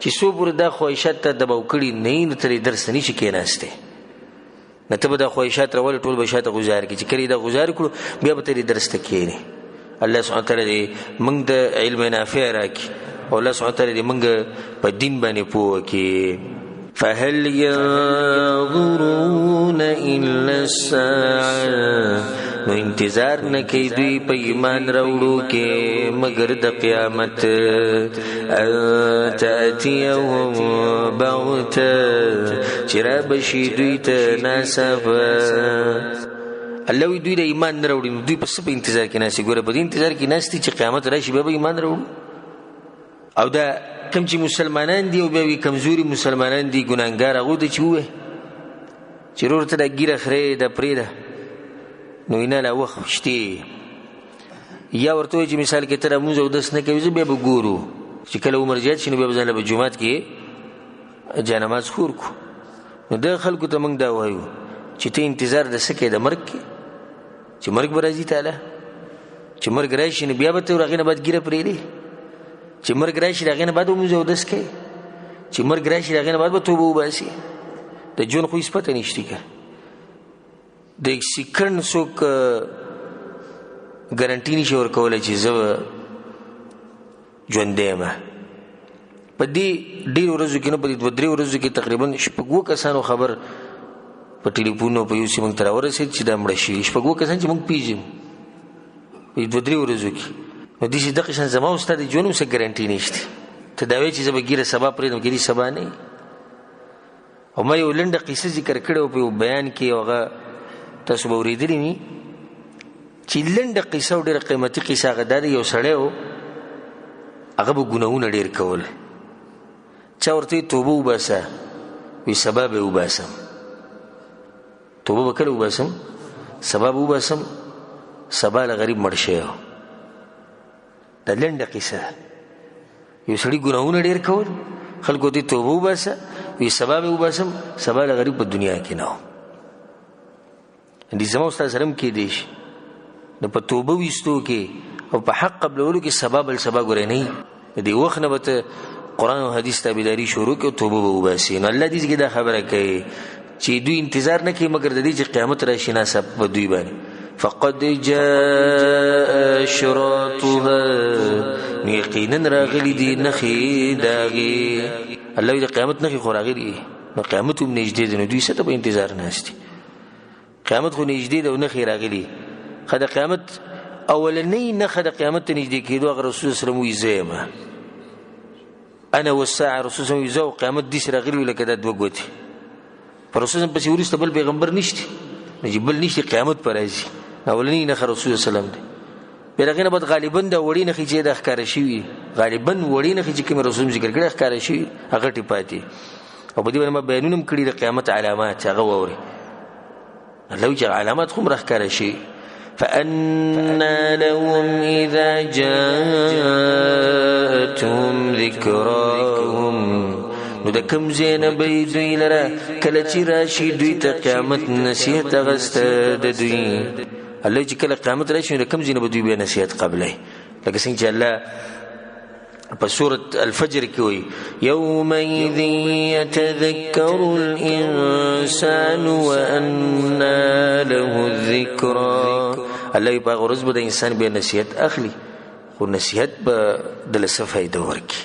چې څو پورې دا خواهشات ته دباو کړي نه وي نو ته یې درس ته نه شي کېناستی نه ته به دا خواهشات راولې ټول به شاته غوزار کړي چې کله دا غوزار کړو بیا به ته یې درس ته کښېنې الله سبحانه وتعالی دې موږ د علم نافع راکړي او الله سبحانه وتعالی دې موږ په دین باندې پوه کړي فهل ينظرون إلا الساعة نو انتظار نه کوي دوی په ایمان راوړو کې مگر د قیامت ان تأتیهم بغته چې رابشي دوی ته ناڅاپه الله وی دوی د ایمان نه راوړي نو دوی په څه په انتظار کې ناستي ګوره په دې انتظار کې ناستي چې قیامت راشي بیا به ایمان راوړو او دا کم چې مسلمانان دي او بیا وي کمزوري مسلمانان دي ګناهګار هغو ته چې ووایي چې ورور ته دا ګیره خرې ده پرېږده نو یې نه لا وخت شتې یا ورته وایي چې مثال کې ته لمونځ اودس نه کوي زه بیا به ګورو چې کله عمر زیات شي نو بیا به ځان له به جومات کې جانماز خور کړو نو دغه خلکو ته موږ دا وایو چې ته انتظار د څه کوې د مرګ کې چې مرګ به راځي تعالی چې مرګ راشي نو بیا به ته هغې نه بعد ګیره پرېږدې چې مرګ راشي د هغې نه بعد لمونځ اودس کوې چې مرګ راشي د هغې نه بعد به توبه وباسي د ژوند خو هېڅ پته نشته که د سیکنډ څوک ګارنټي نشي ورکولی چې زه ژوندی یم په دې ډېرو ورځو کې نه په دې 2-3 ورځو کې تقریبا 6 کسانو خبر په ټلیفون او په یو څه موږ ته راورسېد چې دا مړه شي 6 کسان چې موږ پېژنو په 2-3 ورځو کې نو داسې دغه شان زما او ستا د ژوند هم څه ګارنټي نشته ته دا وایې چې زه به ګیره سبا پرېږدم کېدای سبا نه او ما یو لنډه قصه ذکر کړې وه په یو بیان کې او هغه تاسو به اورېدلې وي چې لنډه قصه او ډېره قیمتي قصه هغه دا دی یو سړی و هغه به ګناهونه ډېر کول چا ورته توبه وباسه وي سبا به وباسم توبه به کله وباسم سبا به وباسم سبا له غریب مړ شوی و دا لنډه قصه یو سړي ګناهونه ډېر کول خلکو ته توبه وباسه وي سبا به وباسم سبا له غریب په دنیا کې نه و دې زما استاد سره هم کېدی شي نو په توبه ویستو کې او په حق قبلولو کې سبا بل سبا ګورې نه وي د دې وخت نه به ته قرآن او حدیث تابعداري شروع کړي او توبه به وباسي نو الله دې کې دا خبره کوي چې دوی انتظار نه کوي مګر د دې چې قیامت راشي ناڅاپه په دوی باندې فقد جاء اشراطها یقینا راغلي دي نښې د هغې الله وایي د قیامت نښې خو راغلي نو قیامت هم نږدې دی نو دوی څه ته په انتظار ناست دي قیامت خو نږدې ده او نښې راغلي ښه د قیامت اولنۍ نښه د قیامت ته نږدې کېدو هغه رسول صلی الله علیه وسلم وایي زه یم انا والساعه رسول صلی الله علیه وسلم وایي زه او قیامت داسې راغلي وي لکه دا 2 ګوتې په رسول صلی پسې وروسته بل پیغمبر نشته نو چې بل نشته قیامت به راځي اولنۍ نښه رسول صلی الله علیه وسلم دی بیا د هغې نه بعد غالبا د وړې نښې چې د ښکاره شوي غالبا وړې نښې چې کومې رسول ذکر کړي ښکاره شوي هغه ټې پاتې او په دې باندې ما بیانونه هم کړي د قیامت علامات هغه واورئ الله وایي چې علامات خو هم راښکاره شي فأنى لهم إذا جاءتهم ذكراهم نو د کوم ځای نه به یې دوی لره کله چې راشي دوی ته قیامت نصیحت اغسته د دوی الله چې کله قیامت راشي نو د کوم ځای نه به دوی بیا نصیحت قبلی لکه څنګه چې الله په سورة الفجر کې وایي یومئذ یتذکر الانسان وأنى له الذکرى الله په هغه ورځ به د انسان بیا نصیحت اخلي خو نصیحت به دله څه فایده ورکړي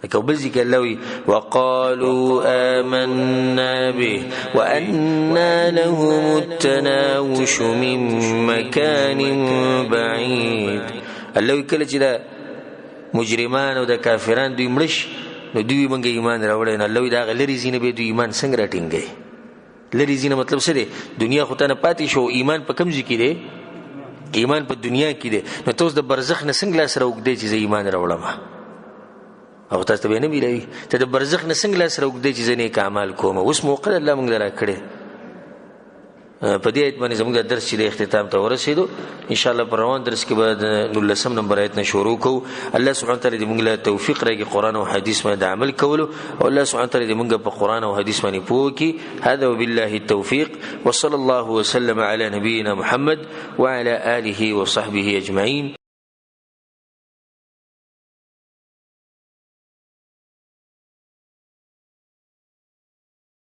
لکه بل ځای کې الله وایي وقالوا آمنا به وأنى لهم التناوش من مكان بعيد الله کله چې دا مجرمان او د کافران دوی مړش نو دوی مونږ ایمان راوړی نه الله دا لری زینه به دوی ایمان څنګه راټینګي لری زینه مطلب څه دی دنیا خو ته نه پاتې شو ایمان په کوم ځای کې دی ایمان په دنیا کې دی نو تاسو د برزخ نه څنګه لاس راوګدې چې ایمان راوړم او تاسو ته نه ویلای ته د برزخ نه څنګه لاس راوګدې چې نه کمال کوم اوس موقع الله مونږ درا کړی په دې ایت باندې زموږ د درس چې د اختتام ته ورسېدو ان شاء الله پر روان درس کې به 19 نمبر ایت نه شروع کوو الله سبحانه تعالی دې موږ له توفیق راکړي قرآن او حدیث باندې عمل کولو او الله سبحانه تعالی دې موږ په قرآن او حدیث باندې پوه کړي هذا وبالله التوفيق وصلى الله وسلم على نبينا محمد وعلى آله وصحبه أجمعين.